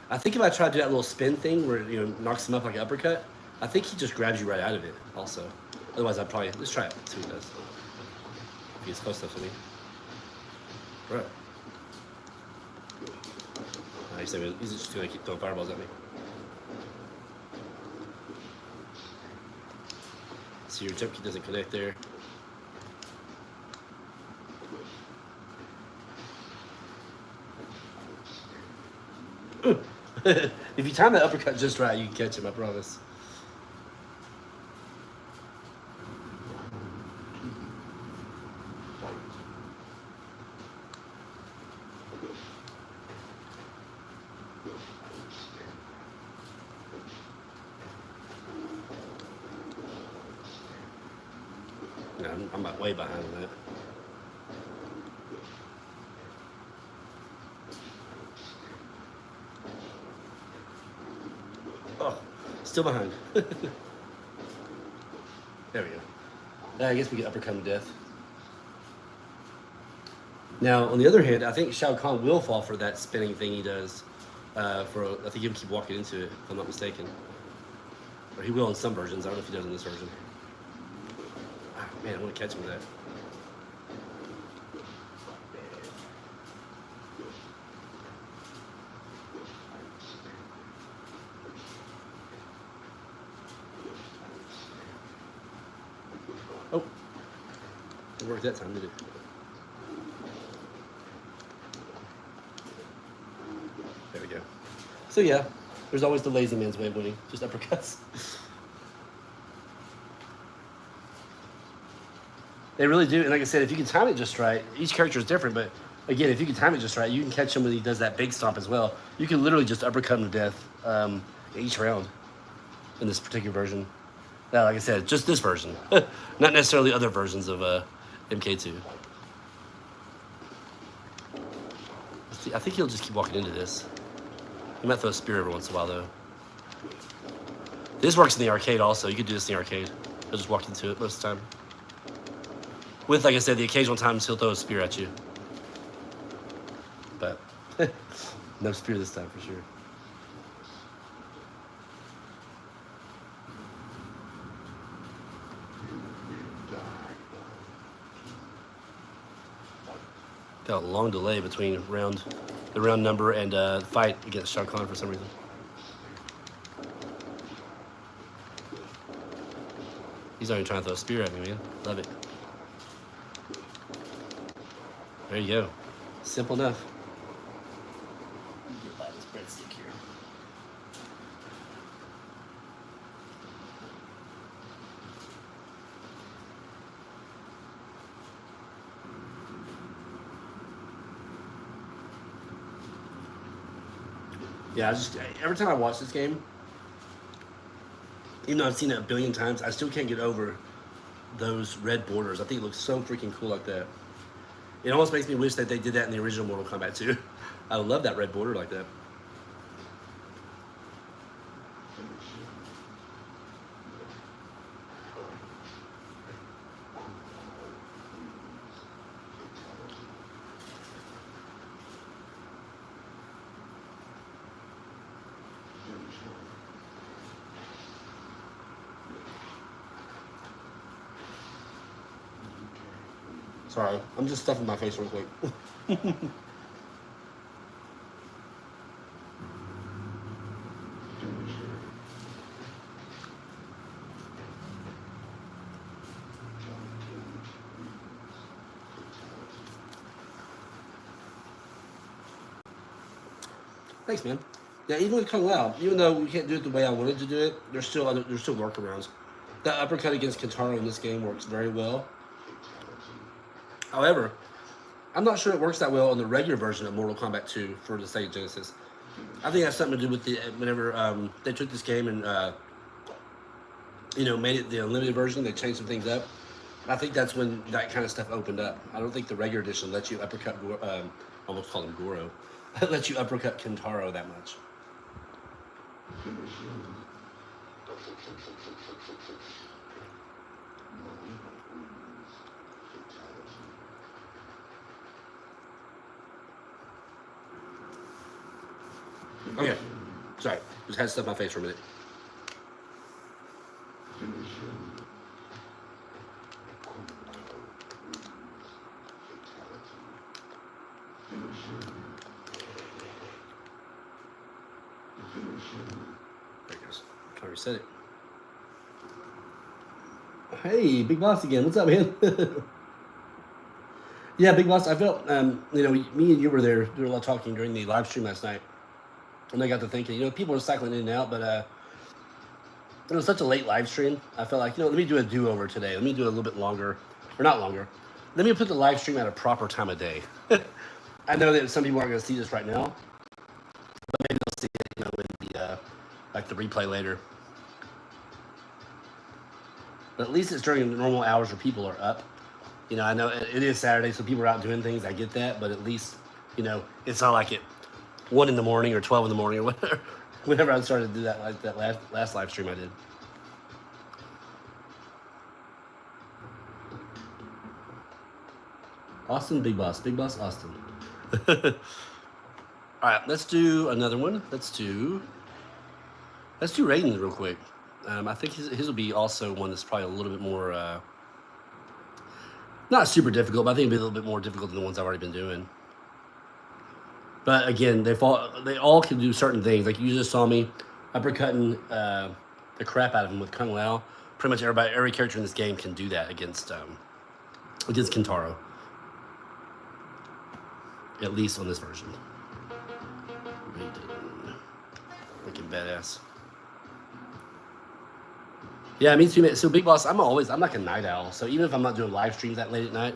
I think if I try to do that little spin thing where knocks him up like an uppercut, I think he just grabs you right out of it. Also, otherwise let's try it. See what he does. If he gets close enough to me. Right. He's just gonna keep throwing fireballs at me. See, your jump key doesn't connect there. If you time that uppercut just right, you can catch him, I promise. No, I'm like way behind on that. Oh, still behind. There we go. I guess we can uppercut him to death. Now, on the other hand, I think Shao Kahn will fall for that spinning thing he does. I think he'll keep walking into it, if I'm not mistaken. Or he will in some versions. I don't know if he does in this version. Man, I want to catch him with that. Oh. work that time, did it? There we go. So yeah, there's always the lazy man's way of winning, just uppercuts. They really do, and like I said, if you can time it just right, each character is different, but again, if you can time it just right, you can catch him when he does that big stomp as well. You can literally just uppercut him to death each round in this particular version. Now, like I said, just this version, not necessarily other versions of MK2. I think he'll just keep walking into this. He might throw a spear every once in a while, though. This works in the arcade also. You could do this in the arcade. He'll just walk into it most of the time. With, like I said, the occasional times he'll throw a spear at you. But no spear this time for sure. Got a long delay between the round number and fight against Shao Kahn for some reason. He's not even trying to throw a spear at me, man. Love it. There you go. Simple enough. Get by this breadstick here. Yeah, every time I watch this game, even though I've seen it a billion times, I still can't get over those red borders. I think it looks so freaking cool like that. It almost makes me wish that they did that in the original Mortal Kombat 2. I love that red border like that. Sorry, I'm just stuffing my face real quick. Thanks, man. Yeah, even with Kung Lao, even though we can't do it the way I wanted to do it, there's still workarounds. The uppercut against Kintaro in this game works very well. However, I'm not sure it works that well on the regular version of Mortal Kombat 2 for the Sega Genesis. I think it has something to do with whenever they took this game and made it the unlimited version. They changed some things up. I think that's when that kind of stuff opened up. I don't think the regular edition lets you uppercut, almost call him Goro, lets you uppercut Kintaro that much. Okay, sorry, just had to stuff my face for a minute. There it goes. Try to reset it. Hey, Big Boss again. What's up, man? Yeah, Big Boss. I felt, me and you were there doing a lot of talking during the live stream last night. And I got to thinking, people are cycling in and out, but it was such a late live stream. I felt like, let me do a do-over today. Let me do it a little bit longer, or not longer. Let me put the live stream at a proper time of day. I know that some people aren't going to see this right now, but maybe they'll see it, in the replay later. But at least it's during the normal hours where people are up. I know it is Saturday, so people are out doing things. I get that, but at least, it's not like it 1 in the morning or 12 in the morning or whatever. Whenever I started to do that, like that last live stream I did. Austin, Big Boss, Austin. All right, let's do another one. Let's do ratings real quick. I think his will be also one that's probably a little bit more, not super difficult, but I think it'll be a little bit more difficult than the ones I've already been doing. But again, they all can do certain things. Like you just saw me uppercutting the crap out of him with Kung Lao. Pretty much every character in this game can do that against against Kintaro. At least on this version. Raiden. Freaking badass. Yeah, me too, man. So Big Boss, I'm like a night owl. So even if I'm not doing live streams that late at night,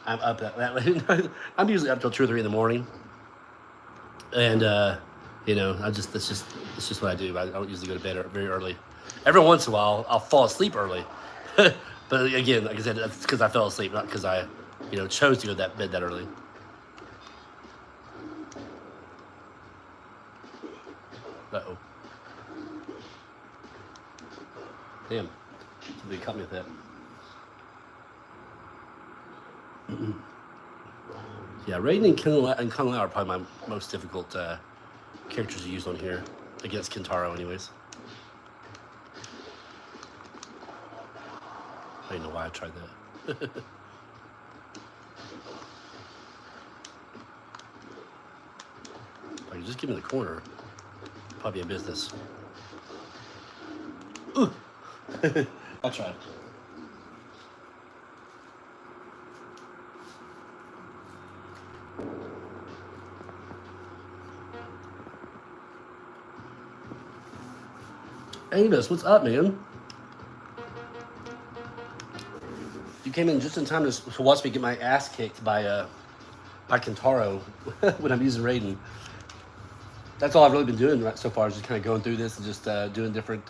I'm up that late at night. I'm usually up till 2 or 3 in the morning. And you know, it's just what I do. I don't usually go to bed very early. Every once in a while, I'll fall asleep early. But again, like I said, that's because I fell asleep, not because I, chose to go to bed that early. Uh-oh. Damn. Somebody cut me with that. Yeah, Raiden and Kung Lao are probably my most difficult characters to use on here. Against Kintaro, anyways. I don't know why I tried that. If I could just give me the corner, probably in business. Ooh. I tried. Avis, what's up, man? You came in just in time to watch me get my ass kicked by Kintaro when I'm using Raiden. That's all I've really been doing so far, is just kind of going through this and just doing different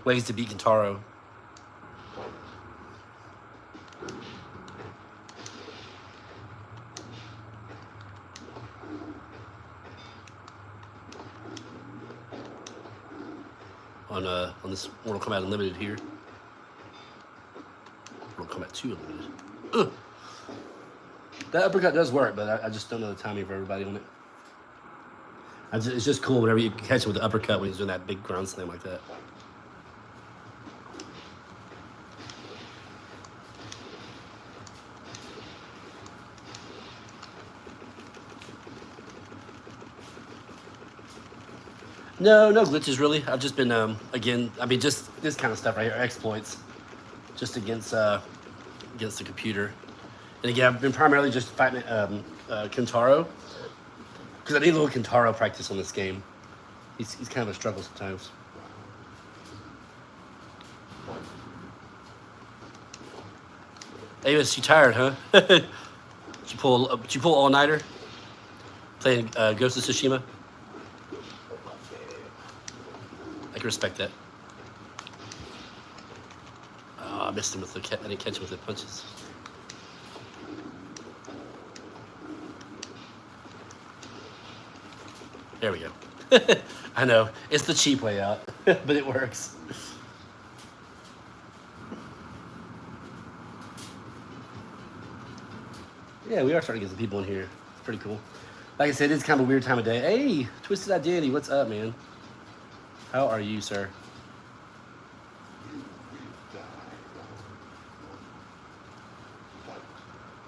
ways to beat Kintaro. On this Mortal Kombat Unlimited here. Mortal Kombat 2 Unlimited. Ugh. That uppercut does work, but I just don't know the timing for everybody on it. It's just cool whenever you catch it with the uppercut when he's doing that big ground slam like that. No glitches really. I've just been again. I mean, just this kind of stuff right here, exploits, just against the computer. And again, I've been primarily just fighting Kintaro because I need a little Kintaro practice on this game. He's kind of a struggle sometimes. Avis, you tired, huh? Did you pull all nighter playing Ghost of Tsushima? I can respect that. Oh, I missed him with I didn't catch him with the punches. There we go. I know, it's the cheap way out, but it works. Yeah, we are starting to get some people in here. It's pretty cool. Like I said, it's kind of a weird time of day. Hey, Twisted Identity, what's up, man? How are you, sir?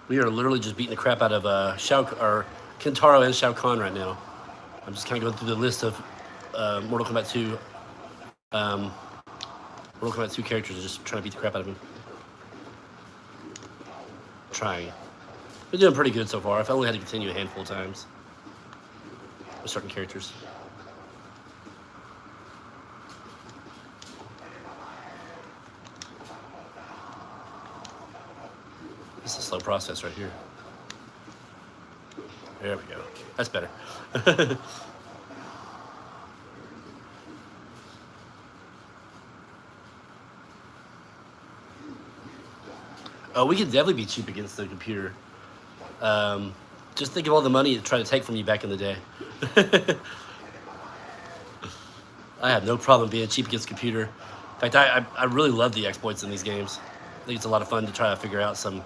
We are literally just beating the crap out of Kintaro and Shao Kahn right now. I'm just kind of going through the list of Mortal Kombat 2 characters and just trying to beat the crap out of them. Trying. Been doing pretty good so far. I've only had to continue a handful of times with certain characters. This is a slow process right here. There we go. That's better. Oh, we could definitely be cheap against the computer. Just think of all the money it tried to take from you back in the day. I have no problem being cheap against the computer. In fact, I really love the exploits in these games. I think it's a lot of fun to try to figure out some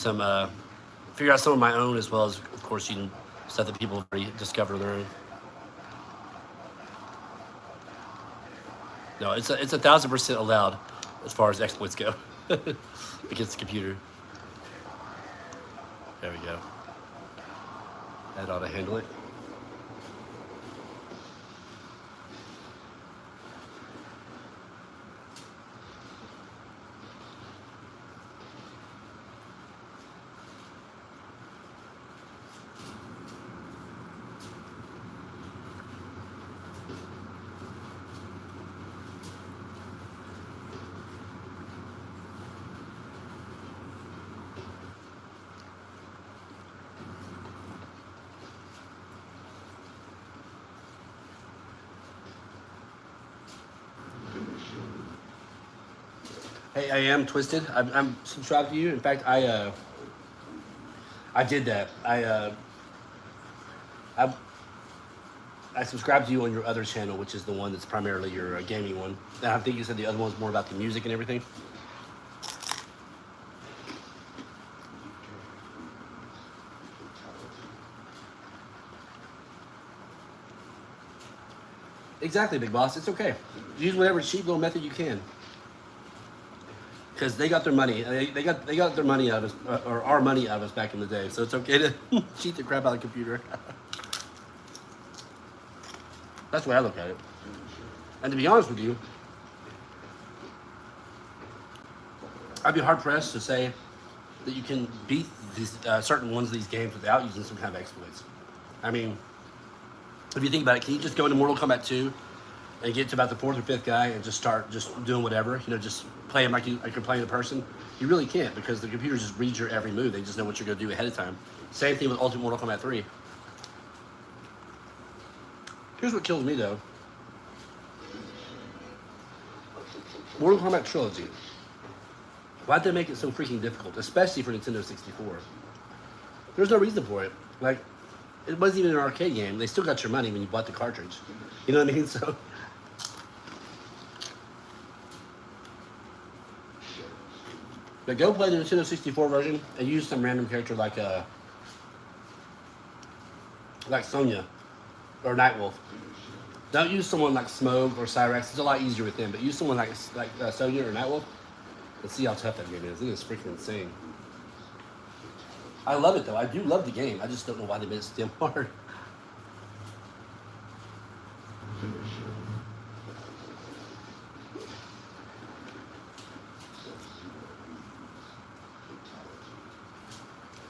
of my own, as well as, of course, using stuff that people have already discovered their own. No, it's 1,000% allowed as far as exploits go against the computer. There we go. That ought to handle it. Hey, I am Twisted. I'm subscribed to you. In fact, I did that. I I subscribed to you on your other channel, which is the one that's primarily your gaming one. And I think you said the other one's more about the music and everything. Exactly, Big Boss. It's okay. Use whatever cheap little method you can. Because they got their money. They got their money out of us, or our money out of us back in the day. So it's okay to cheat the crap out of the computer. That's the way I look at it. And to be honest with you, I'd be hard pressed to say that you can beat these certain ones of these games without using some kind of exploits. I mean, if you think about it, can you just go into Mortal Kombat 2 and get to about the 4th or 5th guy and just start just doing whatever? You know, just play him like you're playing a person? You really can't, because the computer just reads your every move. They just know what you're going to do ahead of time. Same thing with Ultimate Mortal Kombat 3. Here's what kills me, though. Mortal Kombat Trilogy. Why'd they make it so freaking difficult, especially for Nintendo 64? There's no reason for it. Like, it wasn't even an arcade game. They still got your money when you bought the cartridge. You know what I mean? So, but go play the Nintendo 64 version and use some random character like Sonya or Nightwolf. Don't use someone like Smoke or Cyrax. It's a lot easier with them. But use someone like Sonya or Nightwolf. Let's see how tough that game is. It is freaking insane. I love it though. I do love the game. I just don't know why they made it so damn hard.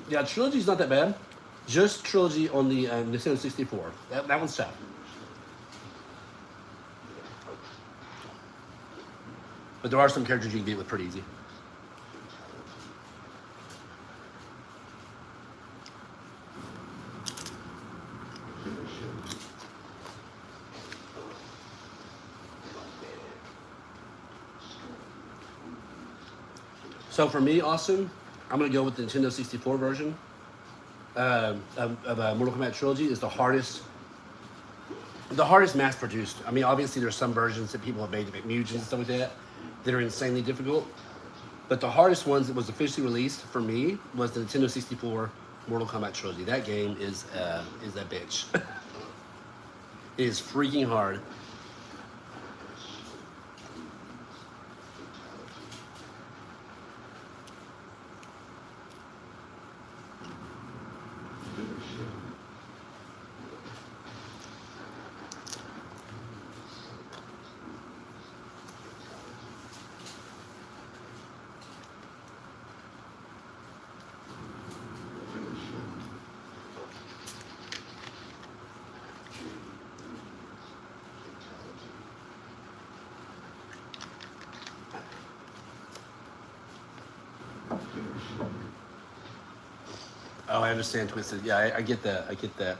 Yeah, Trilogy's not that bad. Just Trilogy on the Nintendo 64. That one's tough. But there are some characters you can beat with pretty easy. So for me, Austin, I'm going to go with the Nintendo 64 version of Mortal Kombat Trilogy. Is the hardest mass produced. I mean, obviously there's some versions that people have made to make mutagens and stuff like that are insanely difficult. But the hardest ones that was officially released for me was the Nintendo 64 Mortal Kombat Trilogy. That game is a bitch. It is freaking hard. Oh, I understand, Twisted. Yeah, I get that. I get that.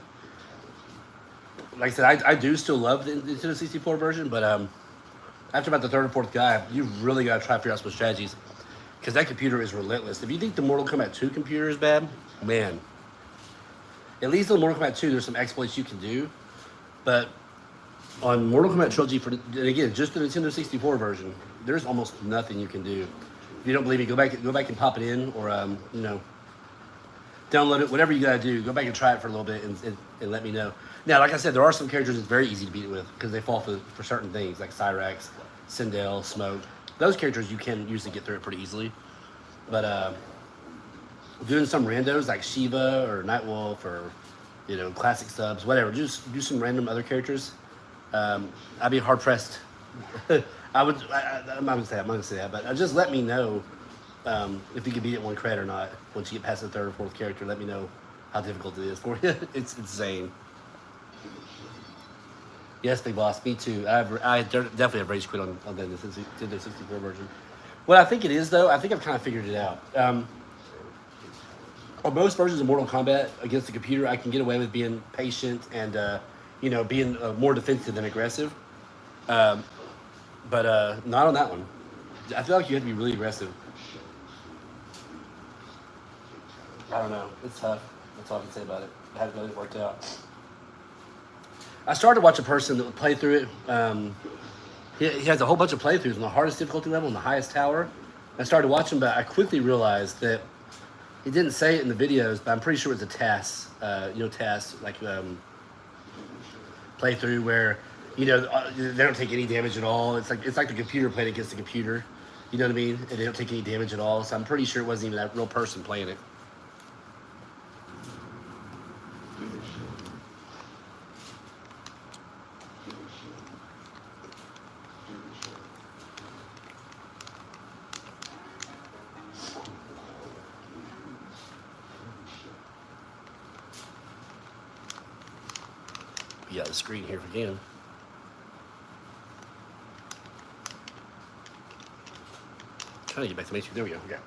Like I said, I do still love the Nintendo 64 version, but after about the 3rd or 4th guy, you really got to try to figure out some strategies, because that computer is relentless. If you think the Mortal Kombat 2 computer is bad, man, at least on Mortal Kombat 2, there's some exploits you can do, but on Mortal Kombat Trilogy, and again, just the Nintendo 64 version, there's almost nothing you can do. If you don't believe me, go back and pop it in, or you know, download it, whatever you gotta do. Go back and try it for a little bit and let me know. Now, like I said, there are some characters it's very easy to beat it with, because they fall for certain things, like Cyrax, Sindel, Smoke. Those characters you can usually get through it pretty easily. But doing some randos like Shiva or Nightwolf or, you know, classic subs, whatever, just do some random other characters. I'd be hard pressed. I'm not gonna say that, but just let me know if you can beat it one credit or not. Once you get past the 3rd or 4th character, let me know how difficult it is for you. It's insane. Yes, Big Boss, me too. I definitely have rage quit on the Nintendo 64 version. What I think it is, though, I think I've kind of figured it out. On most versions of Mortal Kombat against the computer, I can get away with being patient and you know, being more defensive than aggressive. But not on that one. I feel like you have to be really aggressive. I don't know. It's tough. That's all I can say about it. I haven't really worked out. I started to watch a person that would play through it. He has a whole bunch of playthroughs on the hardest difficulty level and the highest tower. I started watching, but I quickly realized that he didn't say it in the videos, but I'm pretty sure it's a TAS, TAS, like playthrough where, they don't take any damage at all. It's like the computer playing against the computer. You know what I mean? And they don't take any damage at all. So I'm pretty sure it wasn't even that real person playing it. Yeah, the screen here again. Trying to get back to Matrix. There we go. Okay.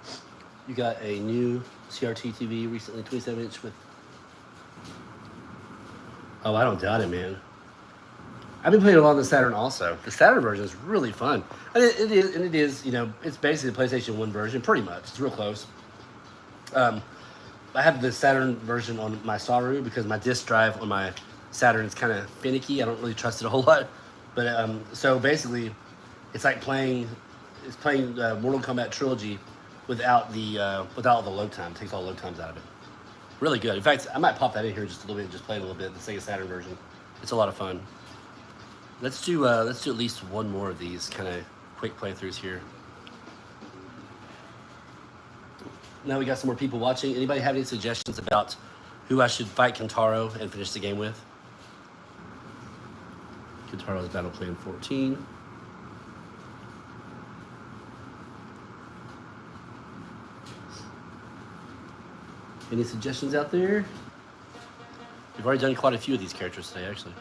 You got a new CRT TV recently, 27-inch with. Oh, I don't doubt it, man. I've been playing a lot on the Saturn also. The Saturn version is really fun. And it is, it's basically the PlayStation 1 version, pretty much. It's real close. I have the Saturn version on my Saru because my disk drive on my Saturn is kind of finicky. I don't really trust it a whole lot. But so basically, it's like playing Mortal Kombat Trilogy without the load time. It takes all the load times out of it. Really good. In fact, I might pop that in here just a little bit and just play it a little bit. The Sega Saturn version. It's a lot of fun. Let's do at least one more of these kind of quick playthroughs here. Now we got some more people watching. Anybody have any suggestions about who I should fight Kentaro and finish the game with? Kentaro's battle plan 14. Any suggestions out there? We've already done quite a few of these characters today, actually.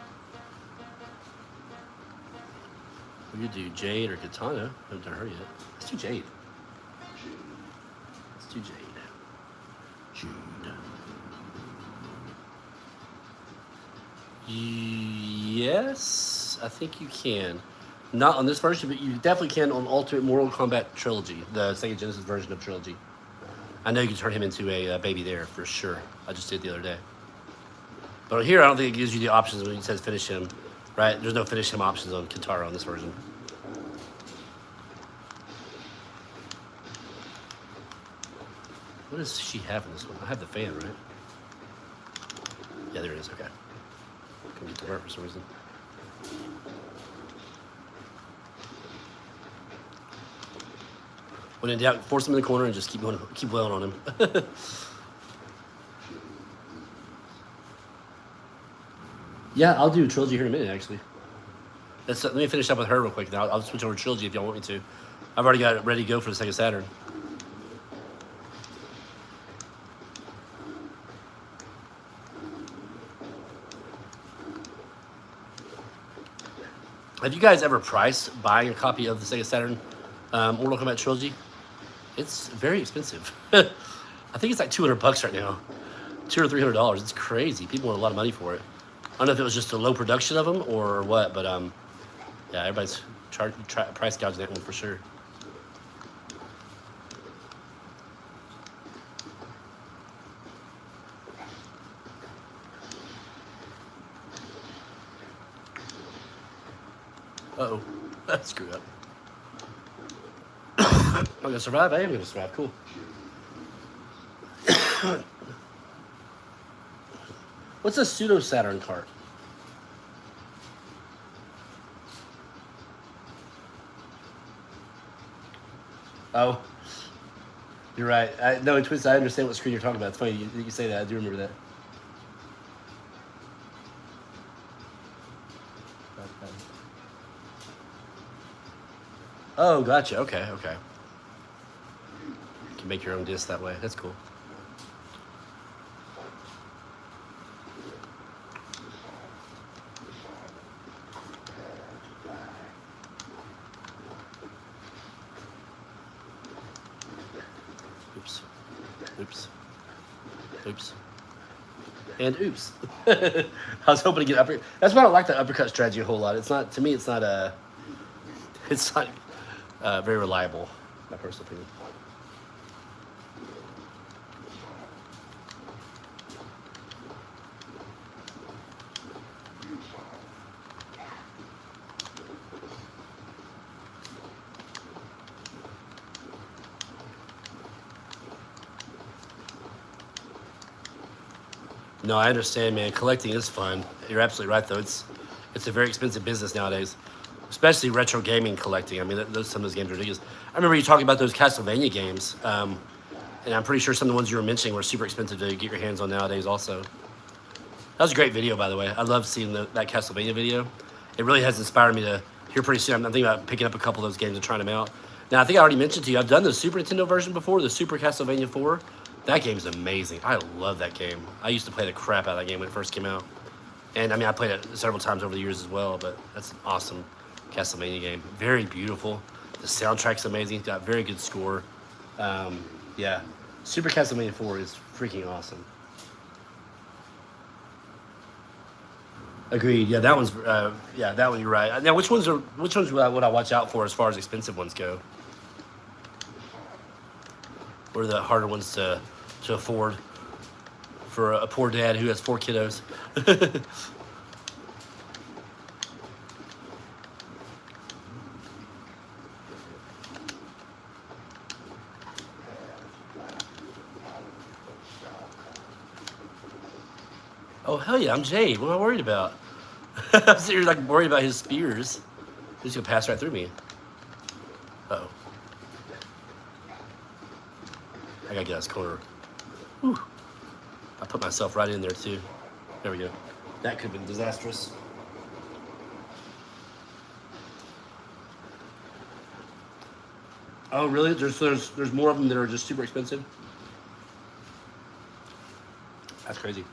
We could do Jade or Katana. I haven't done her yet. Let's do Jade. Let's do Jade. Yes, I think you can. Not on this version, but you definitely can on Ultimate Mortal Kombat Trilogy, the Sega Genesis version of Trilogy. I know you can turn him into a baby there for sure. I just did the other day. But here, I don't think it gives you the options when it says finish him, right? There's no finish him options on Kentaro on this version. What does she have in this one? I have the fan, right? Yeah, there it is. Okay. Couldn't get to her for some reason. When in doubt, force him in the corner and just keep wailing on him. Yeah, I'll do Trilogy here in a minute, actually. Let me finish up with her real quick. Now I'll switch over to Trilogy if y'all want me to. I've already got it ready to go for the Sega Saturn. Have you guys ever priced buying a copy of the Sega Saturn Mortal Kombat Trilogy? It's very expensive. I think it's like $200 right now. $200 or $300. It's crazy. People want a lot of money for it. I don't know if it was just a low production of them or what, but yeah, everybody's price gouging that one for sure. Uh-oh. That screwed up. I'm gonna survive. I am gonna survive. Cool. What's a pseudo Saturn cart? Oh, you're right. No, Twist, I understand what screen you're talking about. It's funny you say that. I do remember that. Oh, gotcha. Okay. You can make your own disc that way. That's cool. Oops. And oops. I was hoping to get uppercut. That's why I don't like the uppercut strategy a whole lot. It's not, to me, it's not very reliable, my personal opinion. No, I understand, man. Collecting is fun. You're absolutely right, though. It's a very expensive business nowadays, especially retro gaming collecting. I mean, some of those games are ridiculous. I remember you talking about those Castlevania games, and I'm pretty sure some of the ones you were mentioning were super expensive to get your hands on nowadays also. That was a great video, by the way. I love seeing that Castlevania video. It really has inspired me to, here pretty soon, I'm thinking about picking up a couple of those games and trying them out. Now, I think I already mentioned to you, I've done the Super Nintendo version before, the Super Castlevania 4. That game's amazing. I love that game. I used to play the crap out of that game when it first came out. And, I mean, I played it several times over the years as well, but that's an awesome Castlevania game. Very beautiful. The soundtrack's amazing. It's got a very good score. Yeah, Super Castlevania 4 is freaking awesome. Agreed. Yeah, that one's. Yeah, that one. You're right. Now, which ones would I watch out for as far as expensive ones go? What are the harder ones to afford for a poor dad who has 4 kiddos? Oh hell yeah, I'm Jade. What am I worried about? I'm sitting here like worried about his spears. He's gonna pass right through me. Uh-oh. I gotta get out of this corner. Whew. I put myself right in there too. There we go. That could have been disastrous. Oh really? There's more of them that are just super expensive? That's crazy.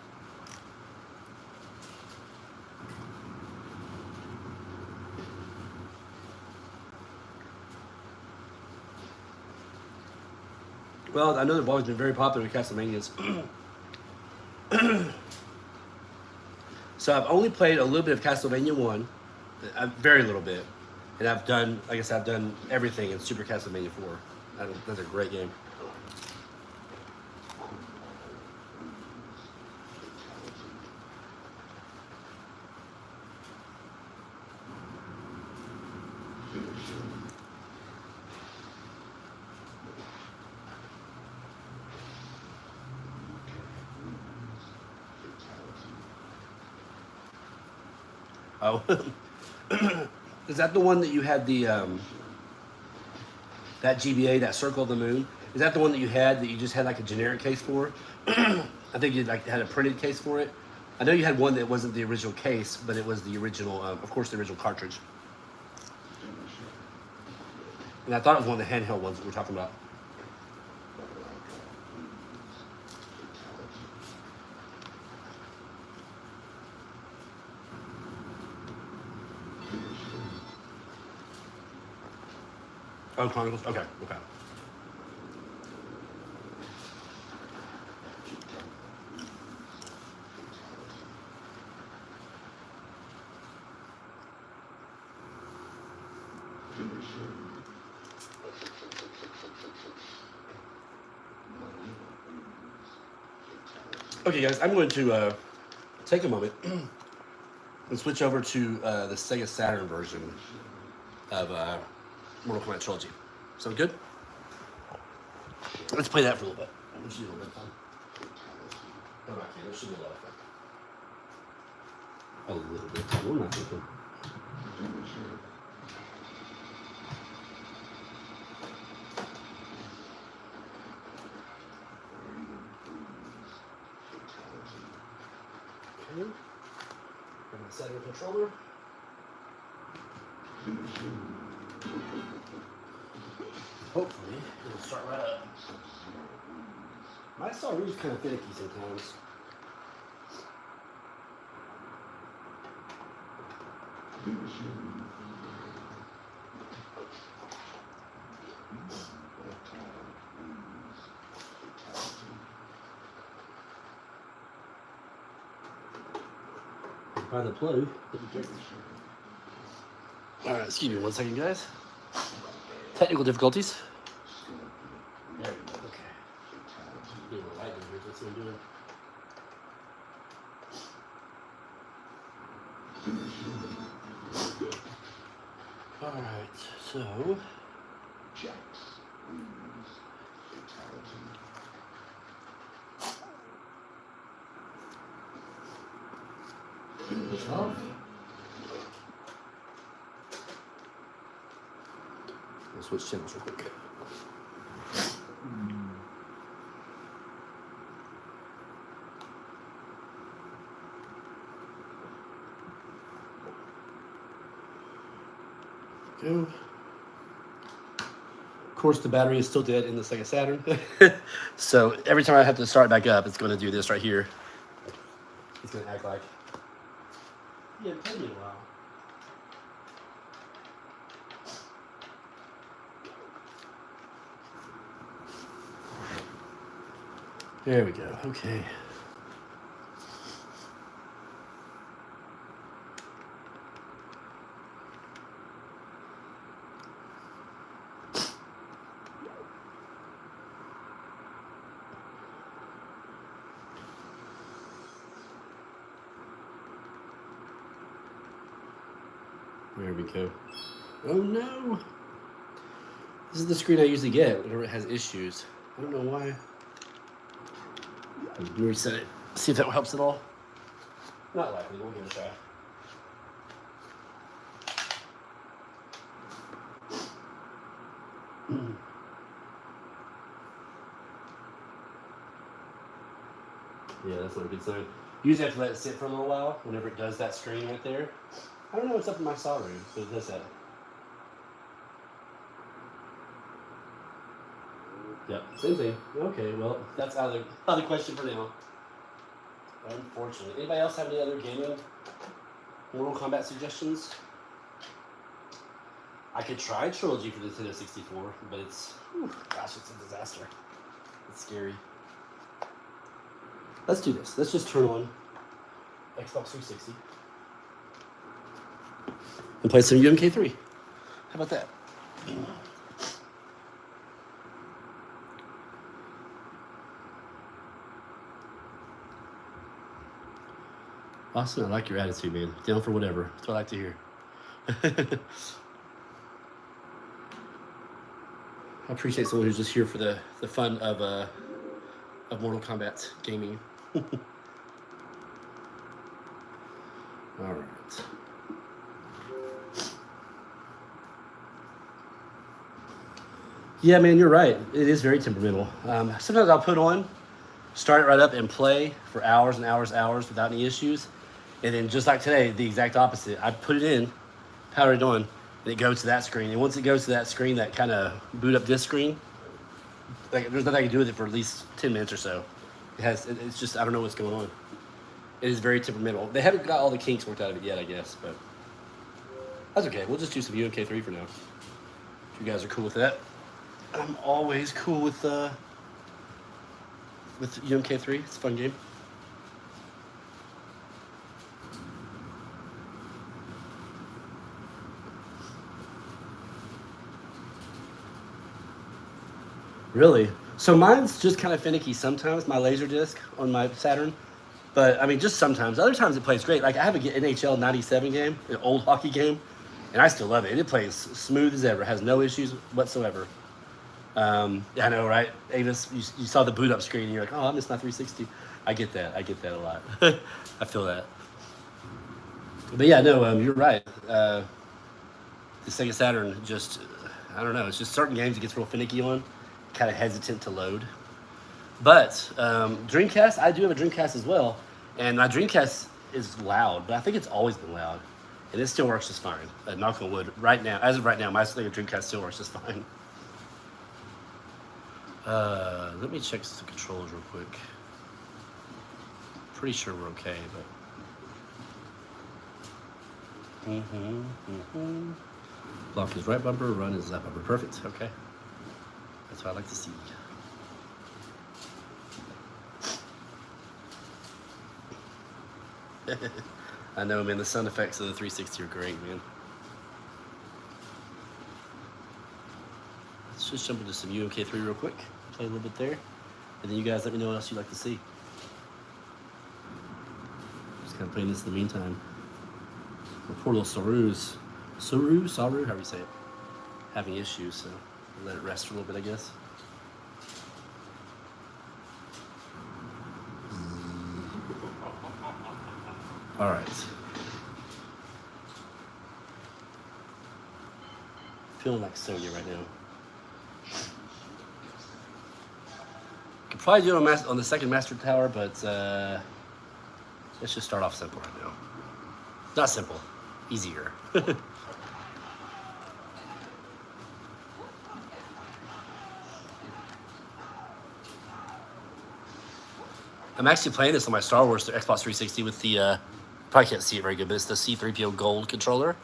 Well, I know they've always been very popular with Castlevanias. So I've only played a little bit of Castlevania 1, a very little bit. And I've done, like I said, I've done everything in Super Castlevania 4. That's a great game. Oh, is that the one that you had the that GBA, that Circle of the Moon? Is that the one that you had that you just had like a generic case for? I think you like had a printed case for it. I know you had one that wasn't the original case, but it was the original, of course, the original cartridge. And I thought it was one of the handheld ones that we're talking about. Oh, Chronicles. Okay, okay. Okay, guys, I'm going to take a moment and switch over to the Sega Saturn version of Mortal Kombat Trilogy. Sound good? Let's play that for a little bit. This should be a little bit of fun. Come back here. This should be a lot of fun. A little bit. We're not thinking. Okay. I'm going to set your controller. Hopefully, it'll start right up. My Star Root's kind of finicky sometimes. Find the plug. Alright, excuse me 1 second, guys. Technical difficulties. There we go. Okay. Get a little light in here. That's what I'm doing. All right. So. Off. We'll switch channels real quick. Go. Of course, the battery is still dead in the Sega Saturn. So every time I have to start it back up, it's going to do this right here. It's going to act like, yeah, it took me a while. There we go. Okay. There we go. Oh no! This is the screen I usually get whenever it has issues. I don't know why. Let me reset it. See if that helps at all. Not likely. We'll give it a try. Yeah, that's not a good sign. Usually I have to let it sit for a little while whenever it does that screen right there. I don't know what's up in my saw room, but it does that. Yep, same thing. Okay, well, that's out of the question for now. Unfortunately. Anybody else have any other gaming Mortal Kombat suggestions? I could try Trilogy for the Nintendo 64, but it's, gosh, it's a disaster. It's scary. Let's do this. Let's just turn on Xbox 360 and play some UMK3. How about that? Austin, I like your attitude, man. Down for whatever. That's what I like to hear. I appreciate someone who's just here for the fun of Mortal Kombat gaming. All right. Yeah, man, you're right. It is very temperamental. Sometimes I'll put on, start it right up, and play for hours and hours, without any issues. And then just like today, the exact opposite. I put it in, power it on, and it goes to that screen. And once it goes to that screen, that kind of boot up this screen, like there's nothing I can do with it for at least 10 minutes or so. It's just, I don't know what's going on. It is very temperamental. They haven't got all the kinks worked out of it yet, I guess, but that's okay. We'll just do some UMK3 for now. If you guys are cool with that. I'm always cool with UMK3. It's a fun game. Really? So mine's just kind of finicky sometimes, my laser disc on my Saturn. But, I mean, just sometimes. Other times it plays great. Like, I have an NHL 97 game, an old hockey game, and I still love it. It plays smooth as ever, has no issues whatsoever. I know, right? Avis, you saw the boot up screen, and you're like, oh, I missed my 360. I get that a lot. I feel that. But, yeah, no, you're right. The Sega Saturn just, I don't know. It's just certain games it gets real finicky on. Kind of hesitant to load. But Dreamcast, I do have a Dreamcast as well, and my Dreamcast is loud, but I think it's always been loud, and it still works just fine. Knock on wood. Right now, as of right now, my Dreamcast still works just fine. Let me check the controls real quick. Pretty sure we're okay, but. Block is right bumper, run is left bumper. Perfect. Okay. That's what I like to see. I know, man. The sound effects of the 360 are great, man. let's just jump into some UMK3 real quick. Play a little bit there. And then you guys let me know what else you'd like to see. Just kind of playing this in the meantime. Poor little Saru, however you say it, having issues, so I'll let it rest for a little bit, I guess. All right. Feeling like Sonya right now. Could probably do it on the second Master Tower, but let's just start off simple right now. Not simple, easier. I'm actually playing this on my Star Wars Xbox 360 with the, probably can't see it very good, but it's the C-3PO Gold controller.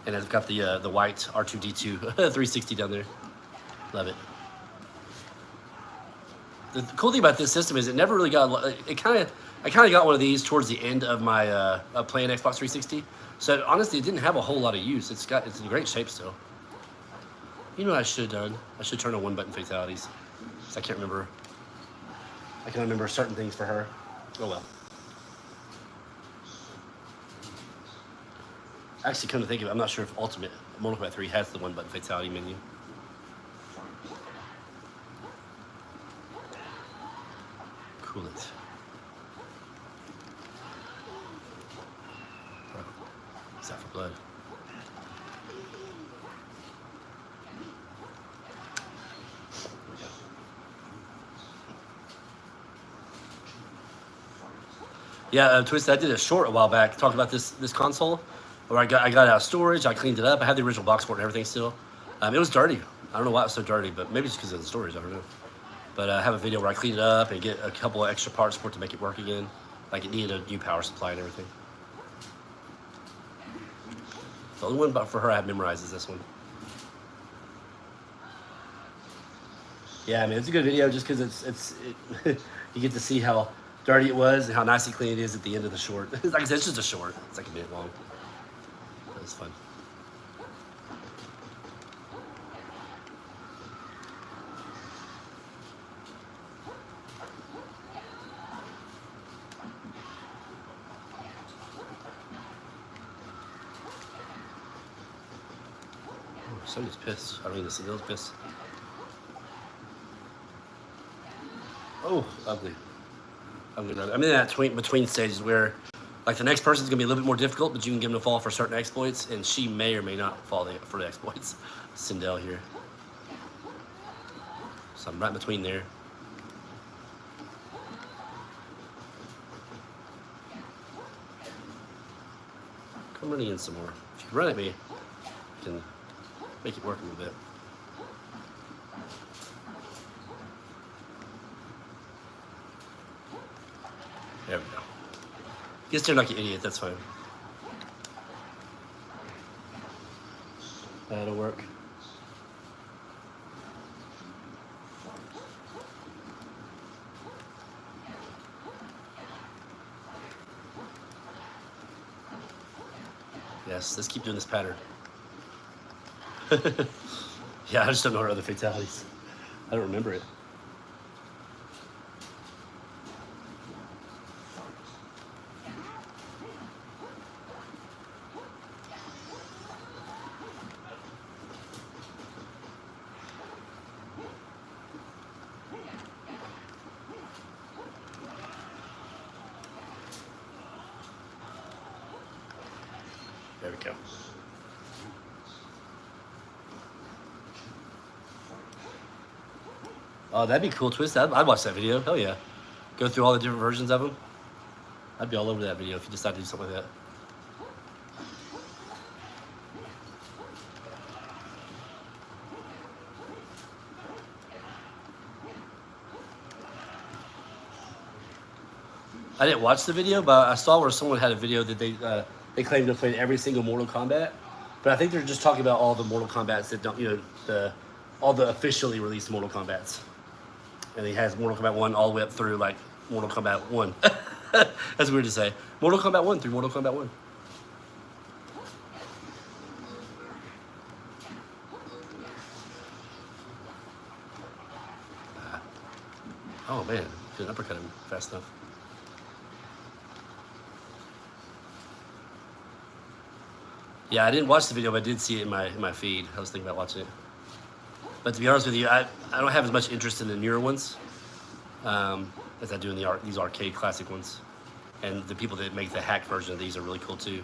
And it's got the white R2-D2 360 down there. Love it. The cool thing about this system is it never really got, I kind of got one of these towards the end of my playing Xbox 360. So honestly, it didn't have a whole lot of use. It's in great shape still. You know what I should have done? I should turn on one-button fatalities. Because I can't remember. I can remember certain things for her. Oh well. Actually, come to think of it, I'm not sure if Ultimate Mortal Kombat 3 has the one-button fatality menu. Cool it. Bro, what's that for blood? Yeah, Twisted, I did a short a while back talking about this console, where I got it out of storage, I cleaned it up, I had the original box for it and everything still. It was dirty. I don't know why it was so dirty, but maybe it's because of the storage, I don't know. But I have a video where I clean it up and get a couple of extra parts for it to make it work again. Like it needed a new power supply and everything. The only one for her I have memorized is this one. Yeah, I mean, it's a good video just because you get to see how dirty it was and how nicely clean it is at the end of the short. Like I said, it's just a short. It's like a minute long. That was fun. Oh, somebody's pissed. I mean, the Seville's pissed. Oh, ugly. I'm in that between stages where, like, the next person's gonna be a little bit more difficult, but you can give them a fall for certain exploits, and she may or may not fall for the exploits. Sindel here. So I'm right between there. Come running in some more. If you run at me, you can make it work a little bit. There we go. Get there like an idiot, that's fine. That'll work. Yes, let's keep doing this pattern. Yeah, I just don't know her other fatalities. I don't remember it. There we go. Oh, that'd be cool, Twist. I'd watch that video. Hell yeah. Go through all the different versions of them. I'd be all over that video if you decide to do something like that. I didn't watch the video, but I saw where someone had a video that they claimed to have played every single Mortal Kombat. But I think they're just talking about all the Mortal Kombats that don't, all the officially released Mortal Kombats. And he has Mortal Kombat 1 all the way up through, like, Mortal Kombat 1. That's weird to say. Mortal Kombat 1 through Mortal Kombat 1. Oh man, couldn't uppercut him fast enough. Yeah, I didn't watch the video, but I did see it in my feed. I was thinking about watching it. But to be honest with you, I don't have as much interest in the newer ones as I do in these arcade classic ones. And the people that make the hack version of these are really cool too.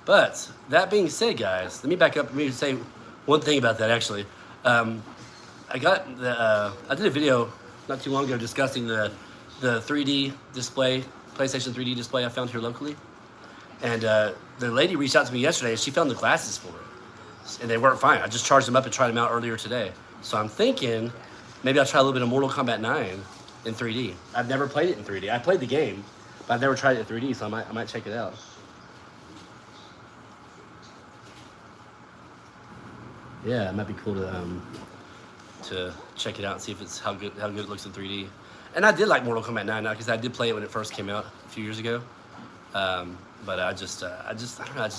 But that being said, guys, let me back up. Let me say one thing about that. Actually, I did a video not too long ago discussing the 3D display, PlayStation 3D display I found here locally. And the lady reached out to me yesterday, and she found the glasses for it, and they weren't fine. I just charged them up and tried them out earlier today. So I'm thinking maybe I'll try a little bit of Mortal Kombat 9 in 3D. I've never played it in 3D. I played the game, but I've never tried it in 3D, so I might check it out. Yeah, it might be cool to check it out and see if it's how good it looks in 3D. And I did like Mortal Kombat 9 now because I did play it when it first came out a few years ago. But I don't know,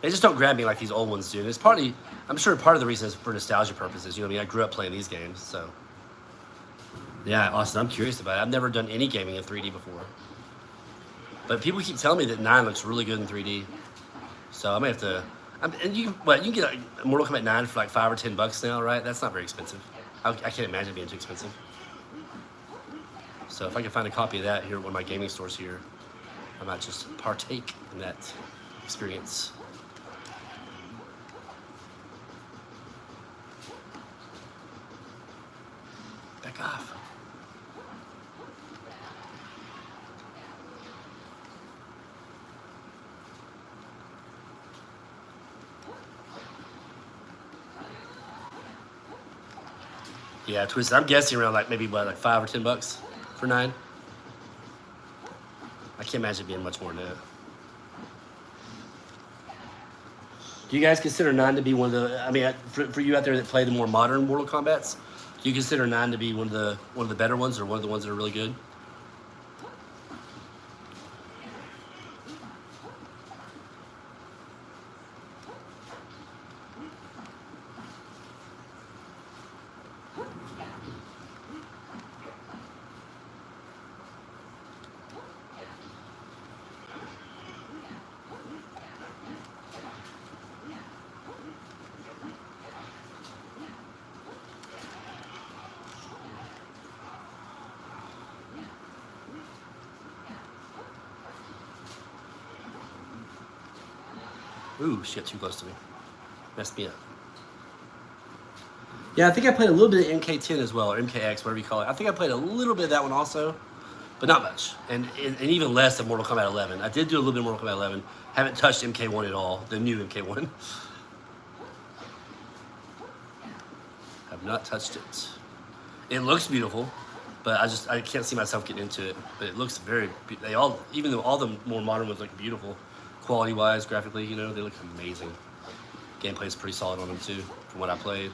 they just don't grab me like these old ones do. And it's partly, I'm sure part of the reason is for nostalgia purposes. You know what I mean? I grew up playing these games, so. Yeah, Austin, I'm curious about it. I've never done any gaming in 3D before. But people keep telling me that 9 looks really good in 3D. So I may have to, and you can get a Mortal Kombat 9 for like $5 or $10 now, right? That's not very expensive. I can't imagine it being too expensive. So if I can find a copy of that here at one of my gaming stores here, I might just partake in that experience. Back off. Yeah, Twisted. I'm guessing around like maybe what, like $5 or $10 for 9. I can't imagine it being much more than that. Do you guys consider 9 to be one of the? I mean, for you out there that play the more modern Mortal Kombats, do you consider 9 to be one of the better ones, or one of the ones that are really good? Ooh, she got too close to me. Messed me up. Yeah, I think I played a little bit of MK10 as well, or MKX, whatever you call it. I think I played a little bit of that one also, but not much. And even less than Mortal Kombat 11. I did do a little bit of Mortal Kombat 11. Haven't touched MK1 at all, the new MK1. Have not touched it. It looks beautiful, but I can't see myself getting into it. But it looks very, even though all the more modern ones look beautiful, quality-wise, graphically, you know, they look amazing. Gameplay is pretty solid on them too, from what I played.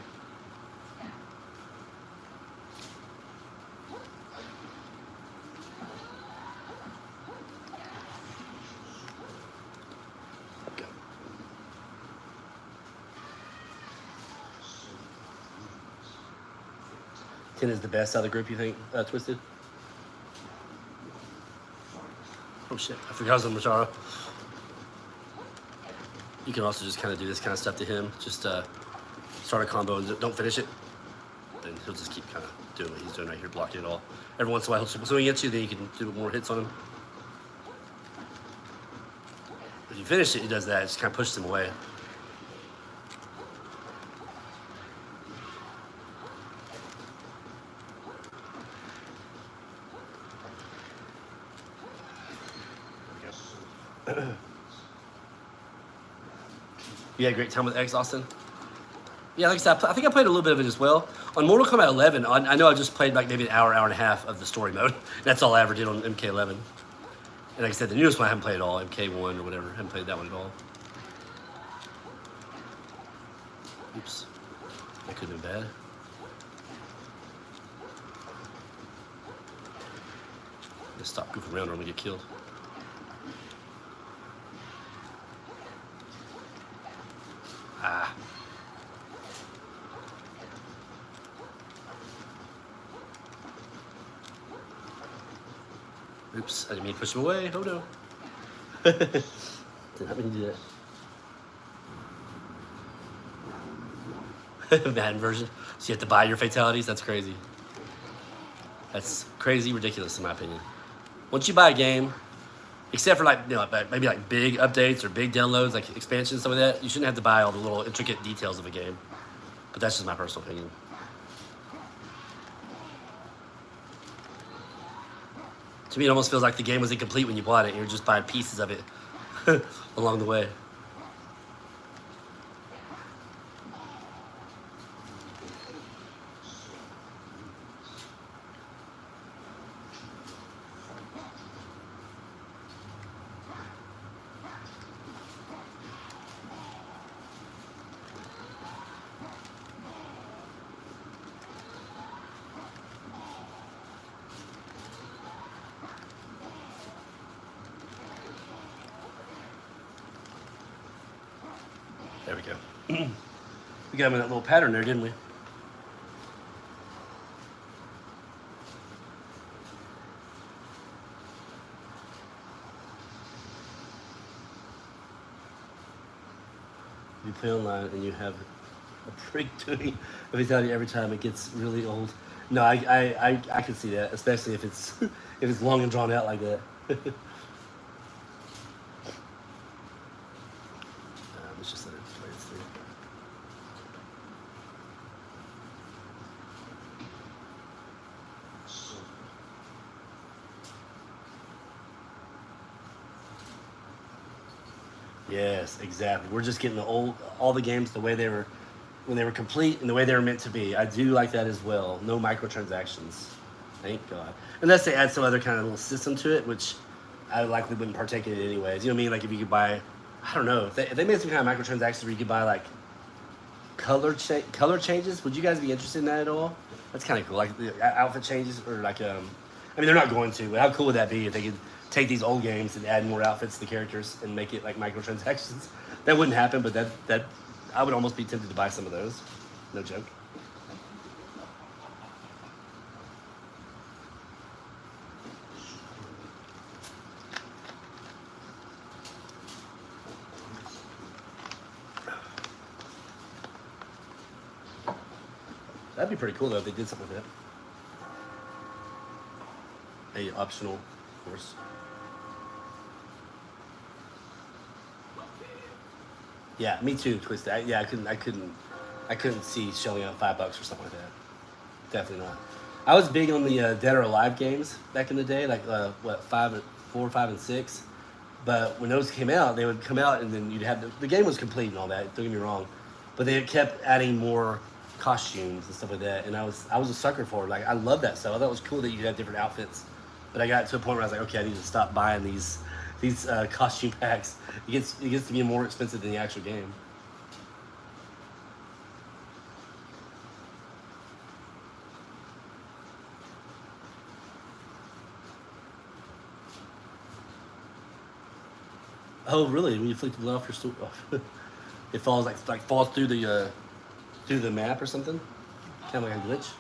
Go. 10 is the best out of the group, you think, Twisted? Oh shit, I forgot I was on Machara. You can also just kind of do this kind of stuff to him. Just start a combo and don't finish it. Then he'll just keep kind of doing what he's doing right here, blocking it all. Every once in a while he'll swing at you, then you can do more hits on him. If you finish it, he does that. It just kind of pushes him away. You had a great time with X, Austin? Yeah, like I said, I think I played a little bit of it as well. On Mortal Kombat 11, I know I just played like maybe an hour and a half of the story mode. That's all I ever did on MK11. And like I said, the newest one I haven't played at all, MK1 or whatever. I haven't played that one at all. Oops. That could have been bad. Just stop goofing around or I'm gonna get killed. Ah. Oops, I didn't mean to push him away. Oh no. Did not mean to do that. Madden version. So you have to buy your fatalities? That's crazy. That's crazy ridiculous in my opinion. Once you buy a game, except for like, you know, maybe like big updates or big downloads, like expansions, some of that, you shouldn't have to buy all the little intricate details of a game. But that's just my personal opinion. To me, it almost feels like the game was incomplete when you bought it. You're just buying pieces of it along the way. There we go. We got him in that little pattern there, didn't we? You play online and you have a prick doing a fatality every time, it gets really old. No, I can see that, especially if it's if it's long and drawn out like that. Let's just let it play its thing. Yes, exactly. We're just getting all the games the way they were when they were complete and the way they were meant to be. I do like that as well. No microtransactions. Thank God. Unless they add some other kind of little system to it, which I likely wouldn't partake in it anyways. You know what I mean? Like if you could buy, I don't know, if they made some kind of microtransactions where you could buy like color changes, would you guys be interested in that at all? That's kind of cool. Like the outfit changes or like I mean they're not going to, but how cool would that be if they could take these old games and add more outfits to the characters and make it like microtransactions? That wouldn't happen, but that I would almost be tempted to buy some of those. No joke. That'd be pretty cool though if they did something like that. A optional course. Yeah, me too, Twisted. Yeah, I couldn't see shelling out $5 or something like that. Definitely not. I was big on the Dead or Alive games back in the day, like what 4, 5, and 6. But when those came out, they would come out and then you'd have the game was complete and all that. Don't get me wrong, but they kept adding more costumes and stuff like that. And I was a sucker for it. Like I love that stuff. I thought it was cool that you could have different outfits. But I got to a point where I was like, okay, I need to stop buying these costume packs. It gets to be more expensive than the actual game. Oh, really? When you flick the blood off your it falls like falls through the map or something. Kind of like a glitch.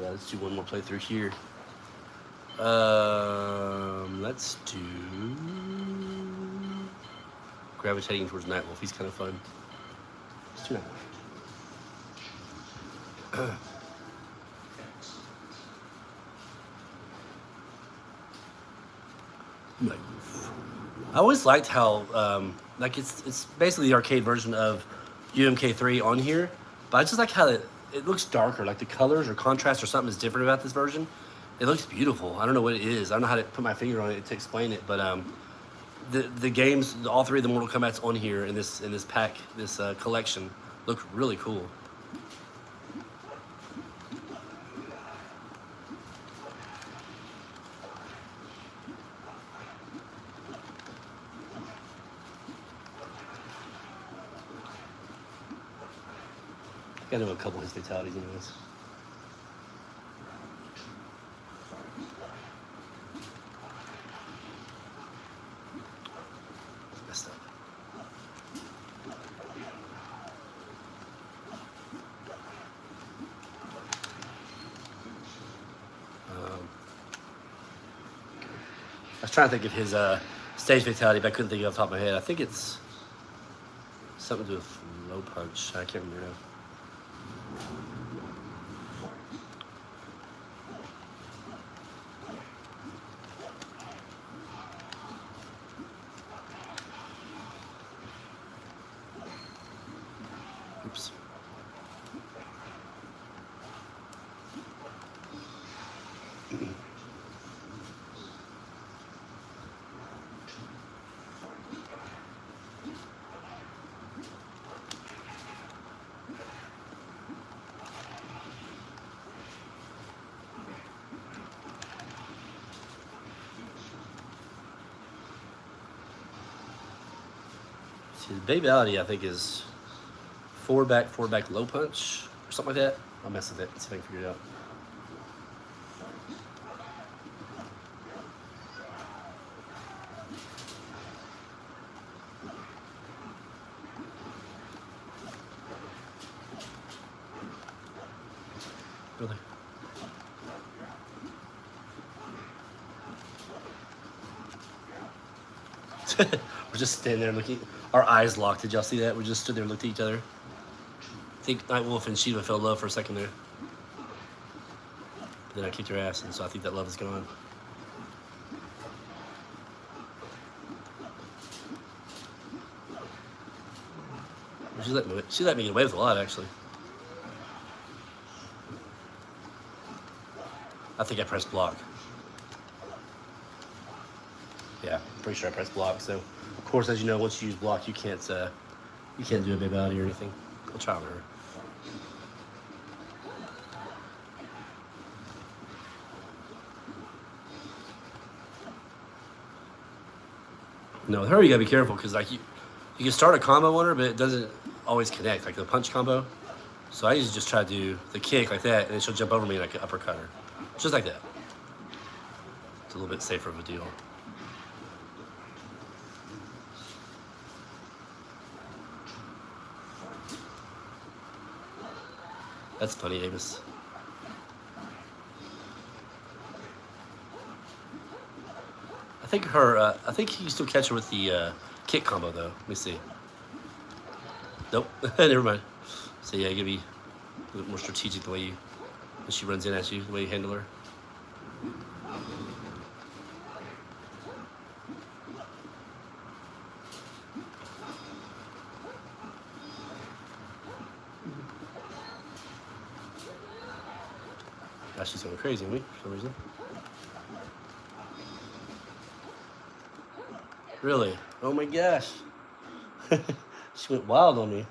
Let's do one more playthrough here. Let's do gravitating towards Nightwolf. He's kind of fun. Let's do Nightwolf. Nightwolf. I always liked how like it's basically the arcade version of UMK3 on here, but I just like how it looks darker. Like the colors or contrast or something is different about this version. It looks beautiful. I don't know what it is. I don't know how to put my finger on it to explain it, but the games, all three of the Mortal Kombat's on here in this pack, this collection, look really cool. I know a couple of his fatalities anyways. trying to think of his stage fatality, but I couldn't think of it off the top of my head. I think it's something to do with low punch. I can't remember now. Oops. His babality, I think, is forward back, low punch, or something like that. I'll mess with it. Let's see if I can figure it out. Really? We're just standing there looking. Our eyes locked. Did y'all see that? We just stood there and looked at each other. I think Nightwolf and Shiva fell in love for a second there. But then I kicked her ass, and so I think that love is gone. She let me get away with a lot, actually. I think I pressed block. Yeah, I'm pretty sure I pressed block. So, of course, as you know, once you use block, you can't do a babality or anything. I'll try on her. No, with her you gotta be careful because like you can start a combo on her, but it doesn't always connect, like the punch combo. So I usually just try to do the kick like that, and then she'll jump over me and I can uppercut her, just like that. It's a little bit safer of a deal. That's funny, Amos. I think you can still catch her with the kick combo though. Let me see. Nope, never mind. So yeah, you gotta be a little more strategic the way when she runs in at you, the way you handle her. Gosh, she's going crazy on me for some reason. Really? Oh my gosh. She went wild on me.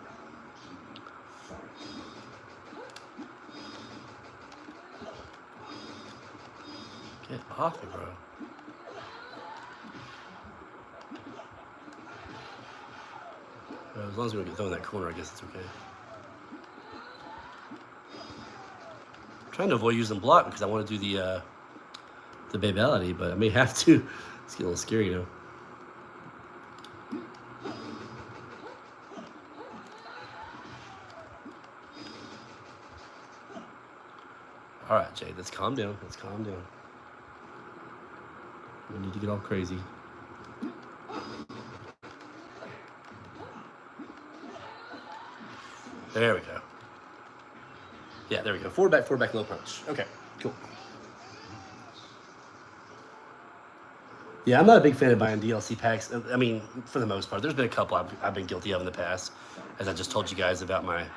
Get off me, bro. As long as we don't get thrown in that corner, I guess it's okay. I'm trying to avoid using block because I want to do the babality, but I may have to. It's getting a little scary, you know. All right, Jade, let's calm down. Let's calm down. We need to get all crazy. There we go. Yeah, there we go. Forward back, low punch. Okay, cool. Yeah, I'm not a big fan of buying DLC packs. I mean, for the most part, there's been a couple I've been guilty of in the past, as I just told you guys about my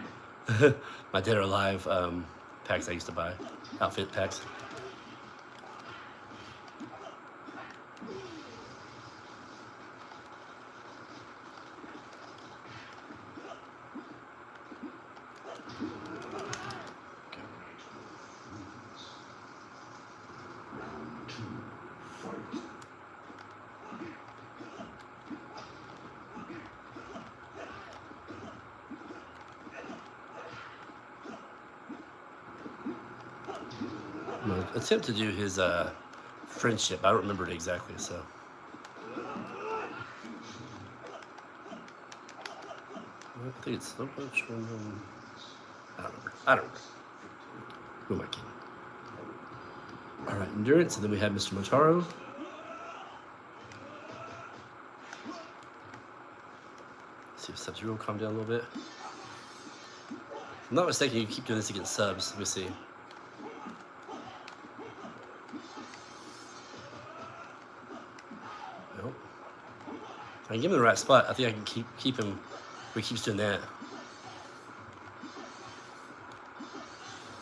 my Dead or Alive packs I used to buy, outfit packs. I'm gonna attempt to do his friendship. I don't remember it exactly, so. I think it's slow punch. I don't remember. I don't remember. Who am I kidding? All right, endurance, and then we have Mr. Motaro. Sub-Zero, calm down a little bit. If I'm not mistaken, you keep doing this against subs. Let me see. Nope. If I can give him the right spot, I think I can keep him where he keeps doing that.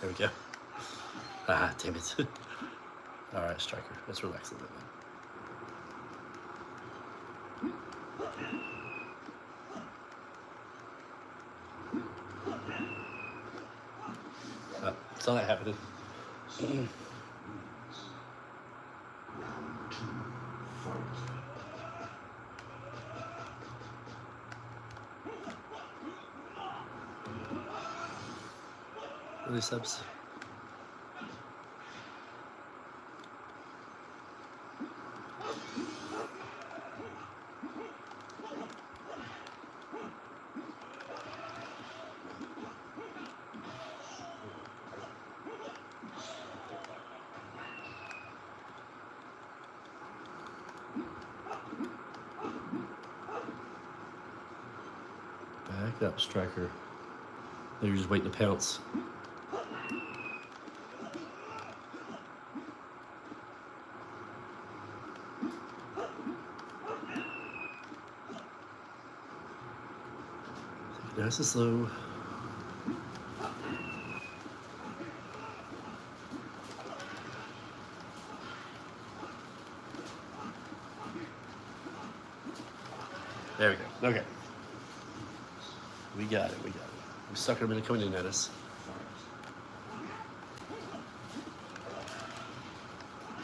There we go. Ah, damn it. Alright, striker. Let's relax a little bit. Saw that happening. Really subs. Back up, striker. You're just waiting to pounce. Nice and slow. There we go. Okay. We got it. We got it. We suckered him into coming in at us.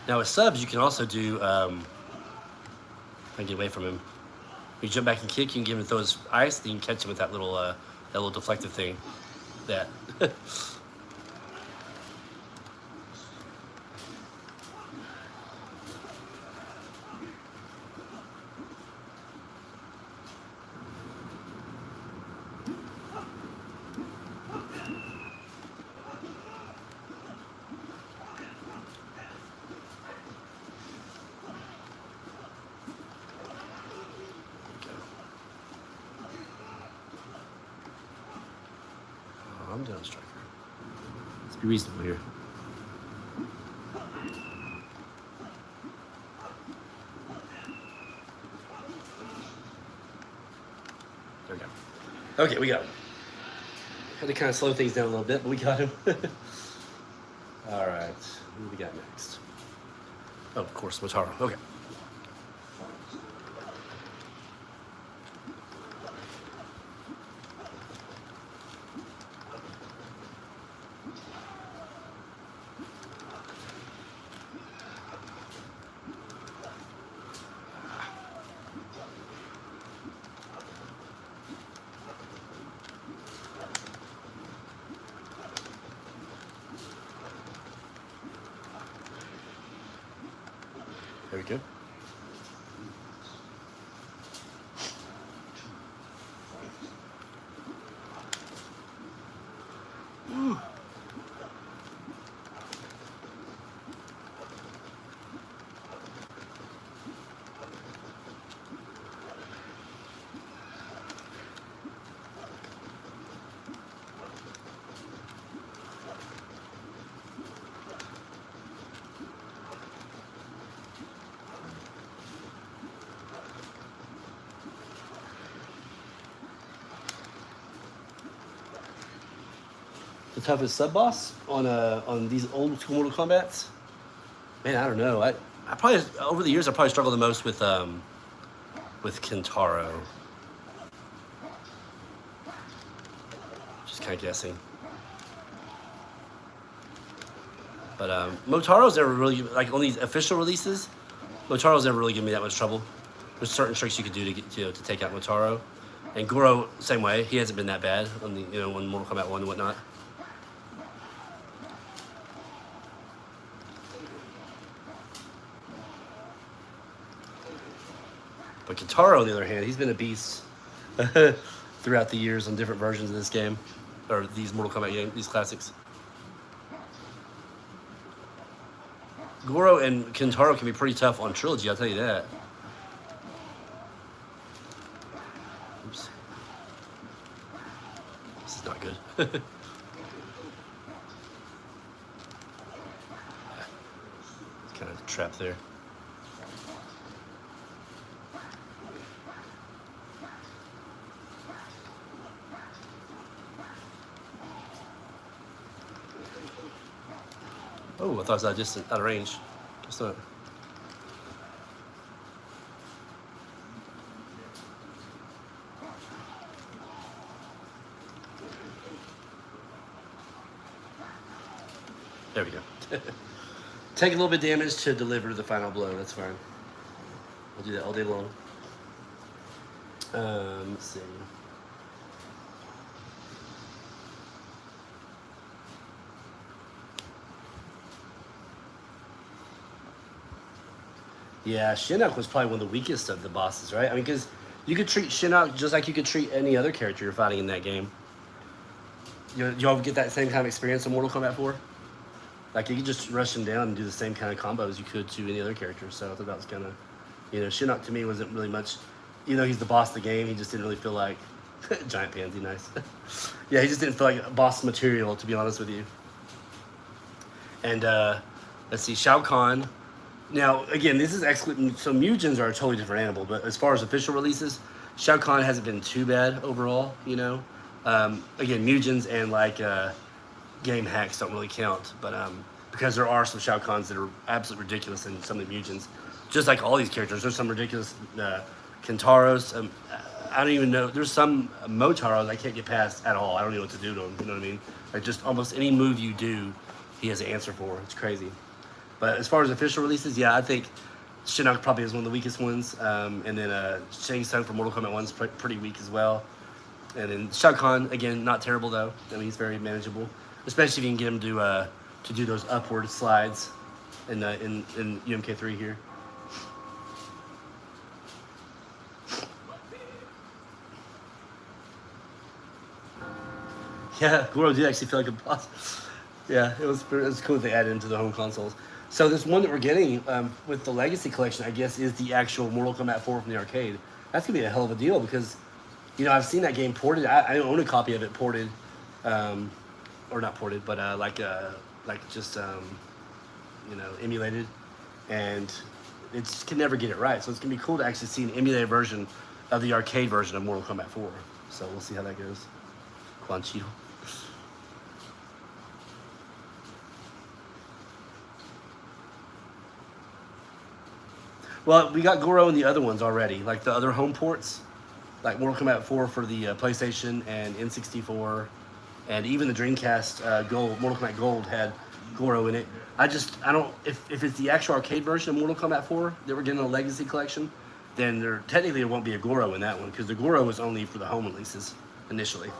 Now with subs, you can also do. If I can get away from him. You jump back and kick. You can give him throw his ice. Then you can catch him with that little deflective thing. That. I'm down, striker. Let's be reasonable here. There we go. Okay, we got him. Had to kind of slow things down a little bit, but we got him. All right, who do we got next? Oh, of course, Motaro. Okay. There we go. The toughest sub boss on these old school Mortal Kombats? Man, I don't know. I probably over the years I probably struggled the most with Kentaro. Just kind of guessing. But Motaro's never really, like on these official releases, Motaro's never really given me that much trouble. There's certain tricks you could do to take out Motaro. And Goro, same way. He hasn't been that bad on the on Mortal Kombat 1 and whatnot. But Kentaro, on the other hand, he's been a beast throughout the years on different versions of this game, or these Mortal Kombat games, these classics. Goro and Kentaro can be pretty tough on Trilogy, I'll tell you that. Oops. This is not good. Kind of trapped there. Oh, I thought it was just out of range. Guess not. There we go. Take a little bit of damage to deliver the final blow. That's fine. We'll do that all day long. Let's see. Yeah, Shinnok was probably one of the weakest of the bosses, right? I mean, because you could treat Shinnok just like you could treat any other character you're fighting in that game. Y'all get that same kind of experience in Mortal Kombat 4? Like, you could just rush him down and do the same kind of combos you could to any other character. So I thought that was kind of, Shinnok to me wasn't really much, even though he's the boss of the game, he just didn't really feel like, giant pansy, nice. Yeah, he just didn't feel like boss material, to be honest with you. And, let's see, Shao Kahn. Now, again, this is excellent. So Mugens are a totally different animal, but as far as official releases, Shao Kahn hasn't been too bad overall, Again, Mugens and, like, game hacks don't really count, but because there are some Shao Kahns that are absolutely ridiculous in some of the Mugens, just like all these characters. There's some ridiculous Kentaros. I don't even know. There's some Motaros I can't get past at all. I don't know what to do to them. You know what I mean? Like, just almost any move you do, he has an answer for. It's crazy. But as far as official releases, yeah, I think Shinnok probably is one of the weakest ones. And then Shang Tsung from Mortal Kombat 1 is pretty weak as well. And then Shao Kahn, again, not terrible though. I mean, he's very manageable. Especially if you can get him to do those upward slides in UMK3 here. Yeah, Goro did actually feel like a boss. Yeah, it was cool that they added into the home consoles. So this one that we're getting with the Legacy Collection, I guess, is the actual Mortal Kombat 4 from the arcade. That's gonna be a hell of a deal because, I've seen that game ported. I own a copy of it ported. Or not ported, but emulated, and it can never get it right. So it's gonna be cool to actually see an emulated version of the arcade version of Mortal Kombat 4. So we'll see how that goes. Quan Chi. Well, we got Goro in the other ones already, like the other home ports, like Mortal Kombat 4 for the PlayStation and N64. And even the Dreamcast Gold, Mortal Kombat Gold had Goro in it. I don't, if it's the actual arcade version of Mortal Kombat 4 that we're getting in the Legacy Collection, then technically there won't be a Goro in that one because the Goro was only for the home releases initially.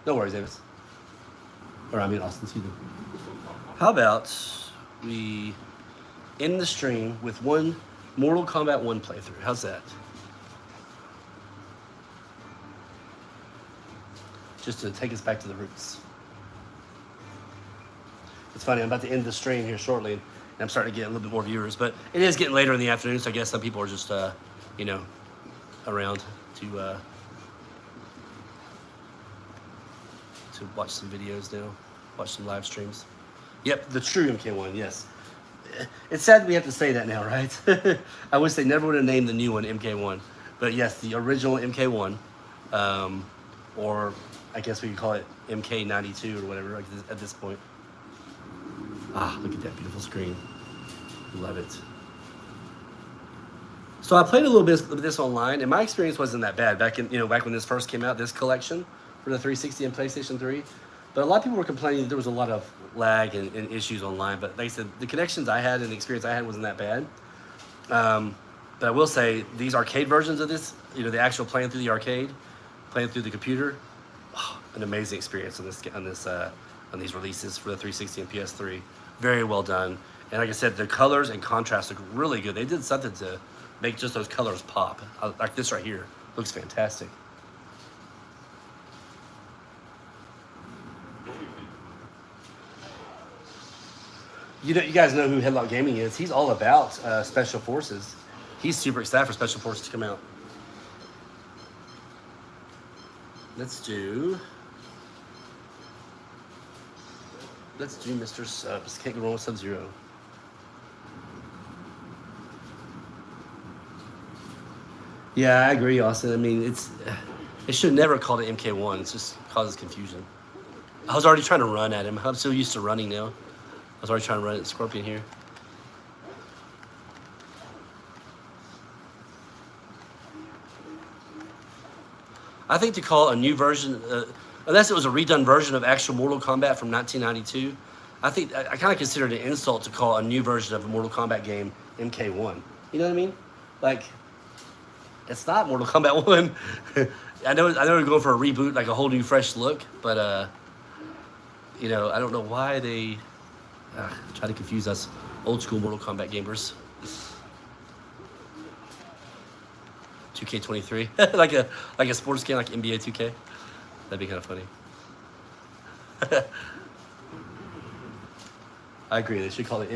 No worries, Davis. Or I mean Austin, excuse me. How about we end the stream with one Mortal Kombat 1 playthrough? How's that? Just to take us back to the roots. It's funny, I'm about to end the stream here shortly, and I'm starting to get a little bit more viewers, but it is getting later in the afternoon, so I guess some people are just, around to watch some videos now, watch some live streams. Yep, the true MK1, yes. It's sad we have to say that now, right? I wish they never would have named the new one MK1, but yes, the original MK1, or I guess we could call it MK92 or whatever at this point. Ah, look at that beautiful screen. Love it. So I played a little bit of this online, and my experience wasn't that bad back when this first came out, this collection for the 360 and PlayStation 3. But a lot of people were complaining that there was a lot of lag and issues online. But like I said, the connections I had and the experience I had wasn't that bad. But I will say these arcade versions of this, the actual playing through the arcade, playing through the computer, an amazing experience on these releases for the 360 and PS3. Very well done. And like I said, the colors and contrast look really good. They did something to make just those colors pop. Like this right here, looks fantastic. You guys know who Headlock Gaming is. He's all about Special Forces. He's super excited for Special Forces to come out. Let's do Mr. Subs. Can't go wrong with Sub-Zero. Yeah, I agree, Austin. I mean, it should never call it MK1. It just causes confusion. I was already trying to run at him. I'm so used to running now. I was already trying to run at Scorpion here. I think to call a new version, unless it was a redone version of actual Mortal Kombat from 1992, I think I kind of consider it an insult to call a new version of a Mortal Kombat game MK1. You know what I mean? Like, it's not Mortal Kombat 1. I know we're going for a reboot, like a whole new fresh look, but you know, I don't know why they try to confuse us old school Mortal Kombat gamers. 2K23, like a sports game, like NBA 2K. That'd be kind of funny. I agree. They should call it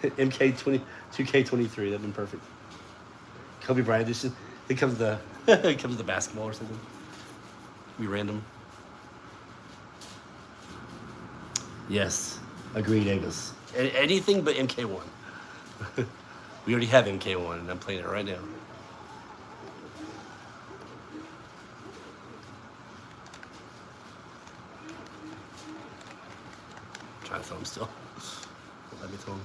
MK20 2K23. That'd been perfect. Kobe Bryant edition. It comes the basketball or something. Be random. Yes, agreed, Davis. Anything but MK1. We already have MK1, and I'm playing it right now. I'm trying to throw him still. Don't let me throw him.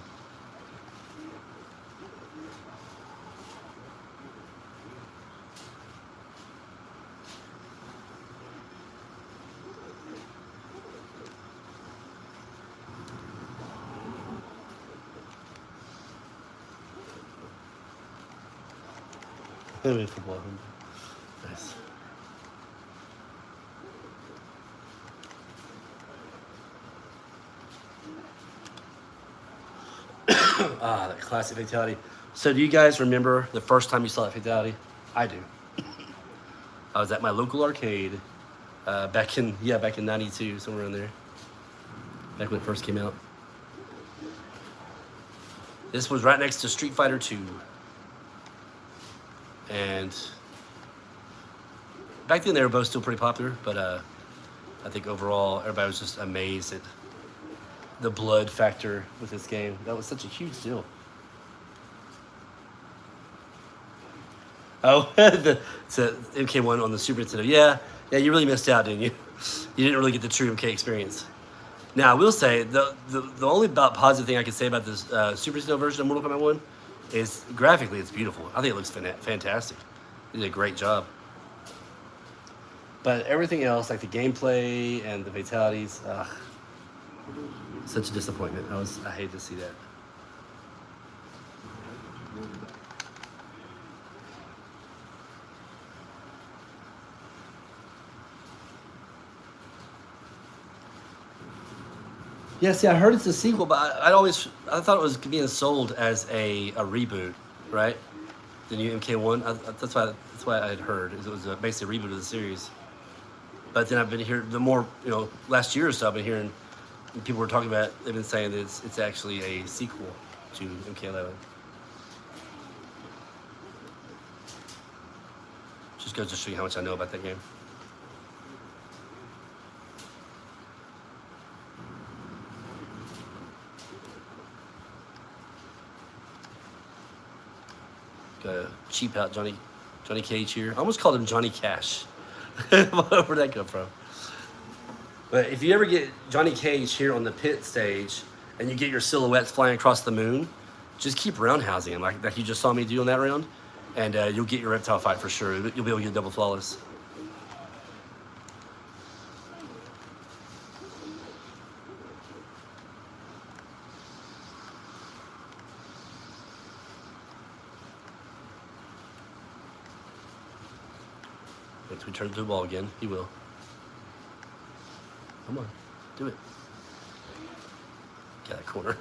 Football. Nice. That classic fatality. So do you guys remember the first time you saw that fatality? I do. I was at my local arcade back in '92, somewhere in there. Back when it first came out. This was right next to Street Fighter 2. And back then they were both still pretty popular, but I think overall everybody was just amazed at the blood factor with this game. That was such a huge deal. Oh, it's a MK1 on the Super Nintendo. Yeah, you really missed out, didn't you? You didn't really get the true MK experience. Now, I will say, the only positive thing I can say about this Super Nintendo version of Mortal Kombat 1 is graphically it's beautiful. I think it looks fantastic. They did a great job. But everything else, like the gameplay and the fatalities, such a disappointment. I hate to see that. Yeah, see, I heard it's a sequel, but I thought it was being sold as a reboot, right? The new MK1. That's why I had heard it was basically a reboot of the series. But then I've been hearing last year or so I've been hearing people were talking about. They've been saying that it's actually a sequel to MK11. Just goes to show you how much I know about that game. Cheap out Johnny Cage here. I almost called him Johnny Cash. Where'd that come from? But if you ever get Johnny Cage here on the pit stage and you get your silhouettes flying across the moon, just keep roundhousing him like you just saw me do on that round, and you'll get your reptile fight for sure. You'll be able to get double flawless. Once we turn the ball again, he will. Come on, do it. Get that corner.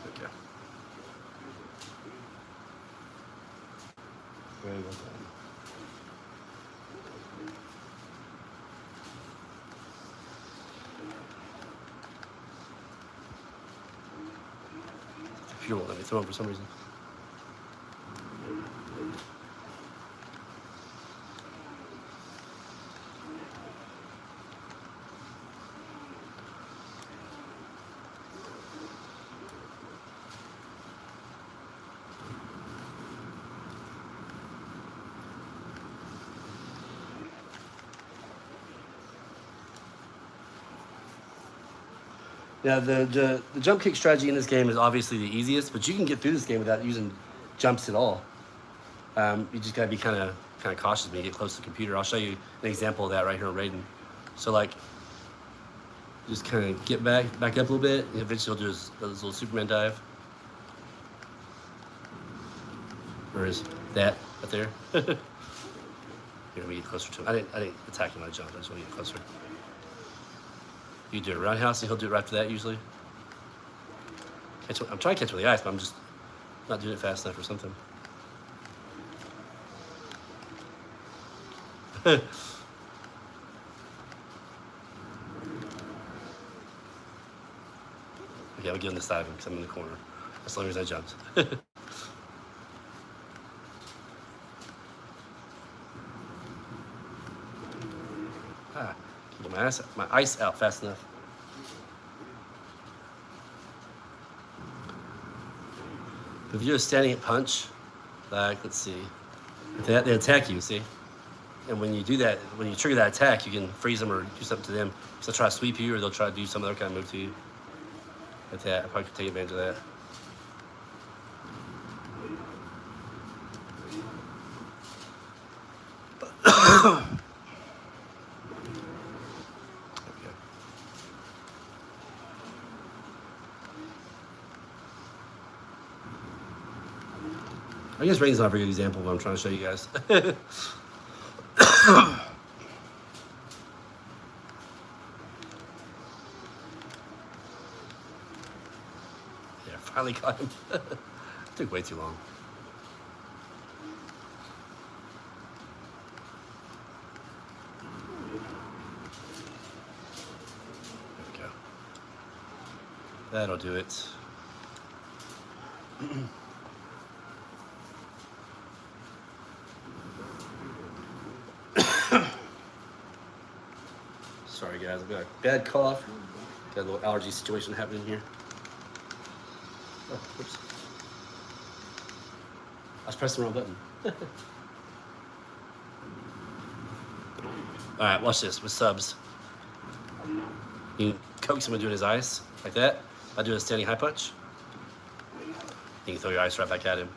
Okay. Very well done. You won't let me throw him for some reason. Now, the jump kick strategy in this game is obviously the easiest, but you can get through this game without using jumps at all. You just gotta be kind of cautious when you get close to the computer. I'll show you an example of that right here in Raiden. So like, just kind of get back up a little bit, and eventually he'll do his little Superman dive. Or is that up there? Here, let me get closer to him. I didn't attack him when I jumped. I just want to get closer. You do a roundhouse, and he'll do it right after that usually. I'm trying to catch with the ice, but I'm just not doing it fast enough or something. Okay, I'll get on the side of him because I'm in the corner. That's the only reason I jumped. Get my ice out fast enough. If you do a standing punch, like, let's see, if they attack you, see? And when you do that, when you trigger that attack, you can freeze them or do something to them. So they'll try to sweep you, or they'll try to do some other kind of move to you. Like that, I probably could take advantage of that. I guess Raiden's not a very good example of what I'm trying to show you guys. Yeah, finally got him. Took way too long. There we go. That'll do it. Sorry guys, I've got a bad cough. Got a little allergy situation happening here. Oh, oops. I was pressing the wrong button. All right, watch this with subs. You coax him into doing his ice, like that. I do a standing high punch. You can throw your ice right back at him.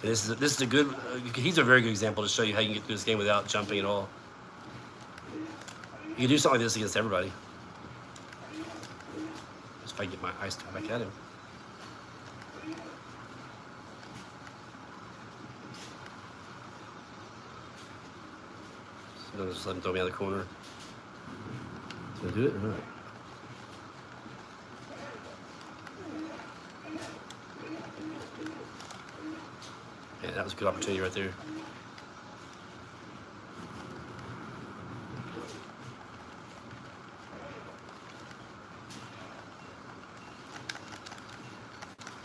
And this is a good, he's a very good example to show you how you can get through this game without jumping at all. You can do something like this against everybody. Just if I get my ice back at him. So just let him throw me out of the corner. Did I do it or not? Yeah, that was a good opportunity right there.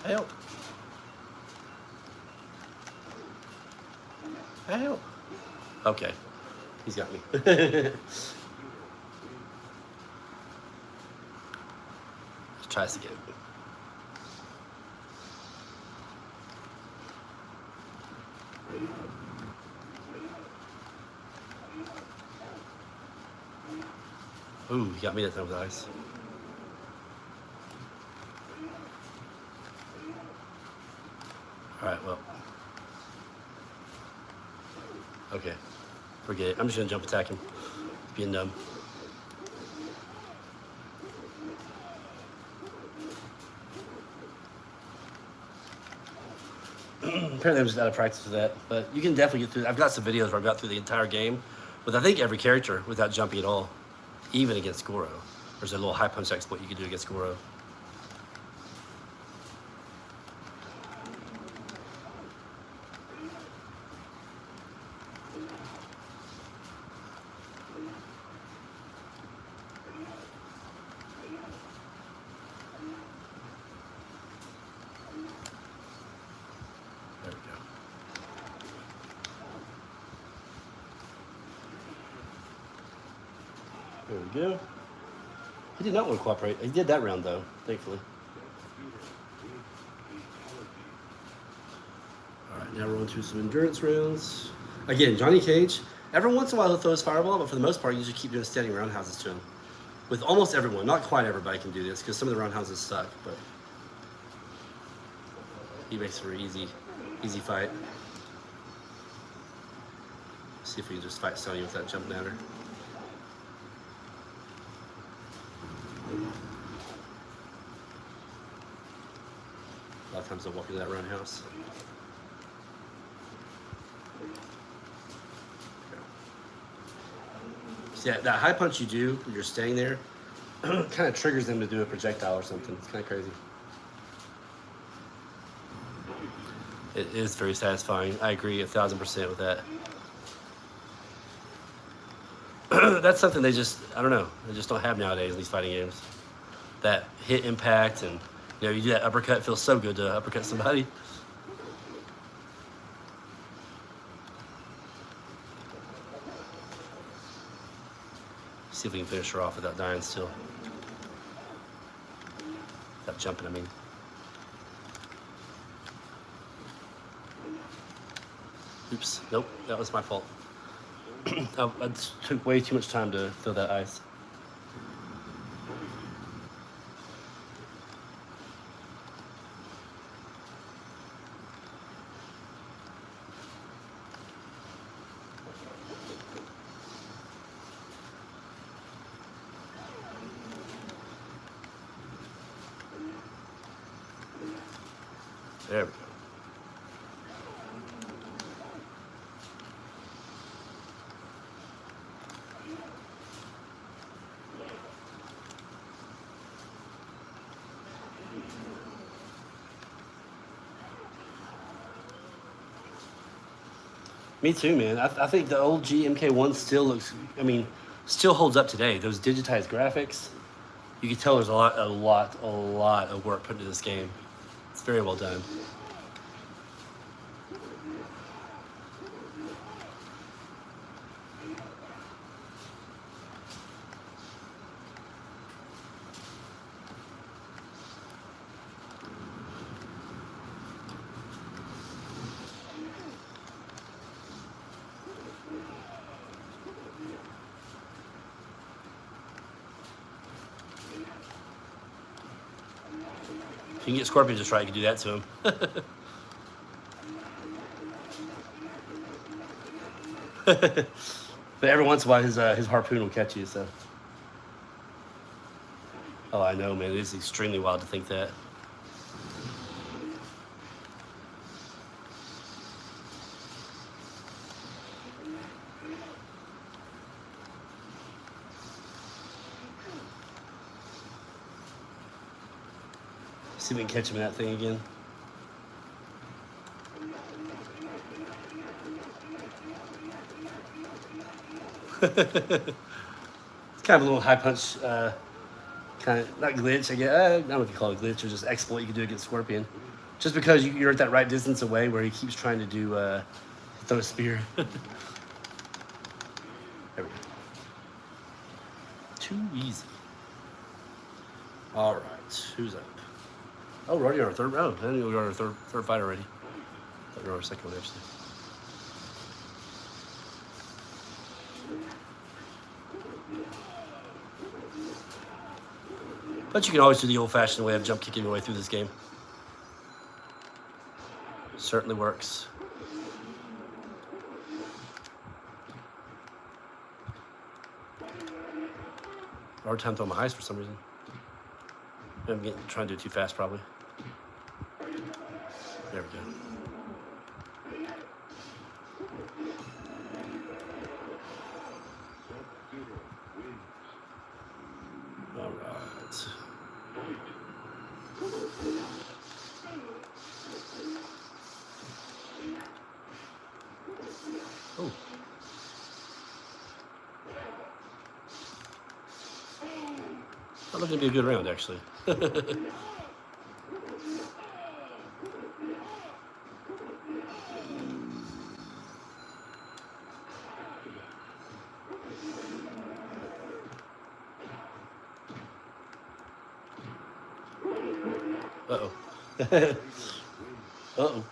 Help. Help. Okay. He's got me. Let's try this again. Ooh, he got me that time with ice. All right, well. Okay, forget it. I'm just gonna jump attack him. Being dumb. Apparently I'm just out of practice with that, but you can definitely get through. I've got some videos where I've got through the entire game with I think every character without jumping at all, even against Goro. There's a little high punch exploit you can do against Goro. There we go. There we go. He did not want to cooperate. He did that round though, thankfully. All right, now we're on to some endurance rounds. Again, Johnny Cage, every once in a while he'll throw his fireball, but for the most part, you just keep doing standing roundhouses to him. with almost everyone. Not quite everybody can do this because some of the roundhouses suck, but he makes for an easy fight. See if we can just fight Sonya with that jumping at her. A lot of times I'll walk into that roundhouse. See, that high punch you do when you're staying there kind of triggers them to do a projectile or something. It's kind of crazy. It is very satisfying. I agree 1000% with that. That's something they just, I don't know, they just don't have nowadays in these fighting games. That hit impact and, you know, you do that uppercut, it feels so good to uppercut somebody. See if we can finish her off without dying still. Without jumping, I mean. Oops, nope, that was my fault. I took way too much time to fill that ice. There we go. Me too, man. I think the old GMK1 still looks, I mean, still holds up today. Those digitized graphics, you can tell there's a lot of work put into this game. It's very well done. If you can get Scorpion just right, you can do that to him. But every once in a while, his harpoon will catch you, so. Oh, I know, man. It is extremely wild to think that. See if we can catch him in that thing again. It's kind of a little high punch, kind of, not glitch, I guess. I don't know if you call it glitch or just exploit you can do against Scorpion. Just because you're at that right distance away where he keeps trying to do, throw a spear. There we go. Too easy. All right, who's up? Oh, we're already on our third round. I didn't know we were on our third fight already. I thought we were on our second one, actually. But you can always do the old-fashioned way of jump kicking your way through this game. Certainly works. Hard time throwing my ice for some reason. I'm trying to do it too fast, probably. There we go. All right. Oh. That looking to be a good round, actually. Uh-oh. Uh-oh.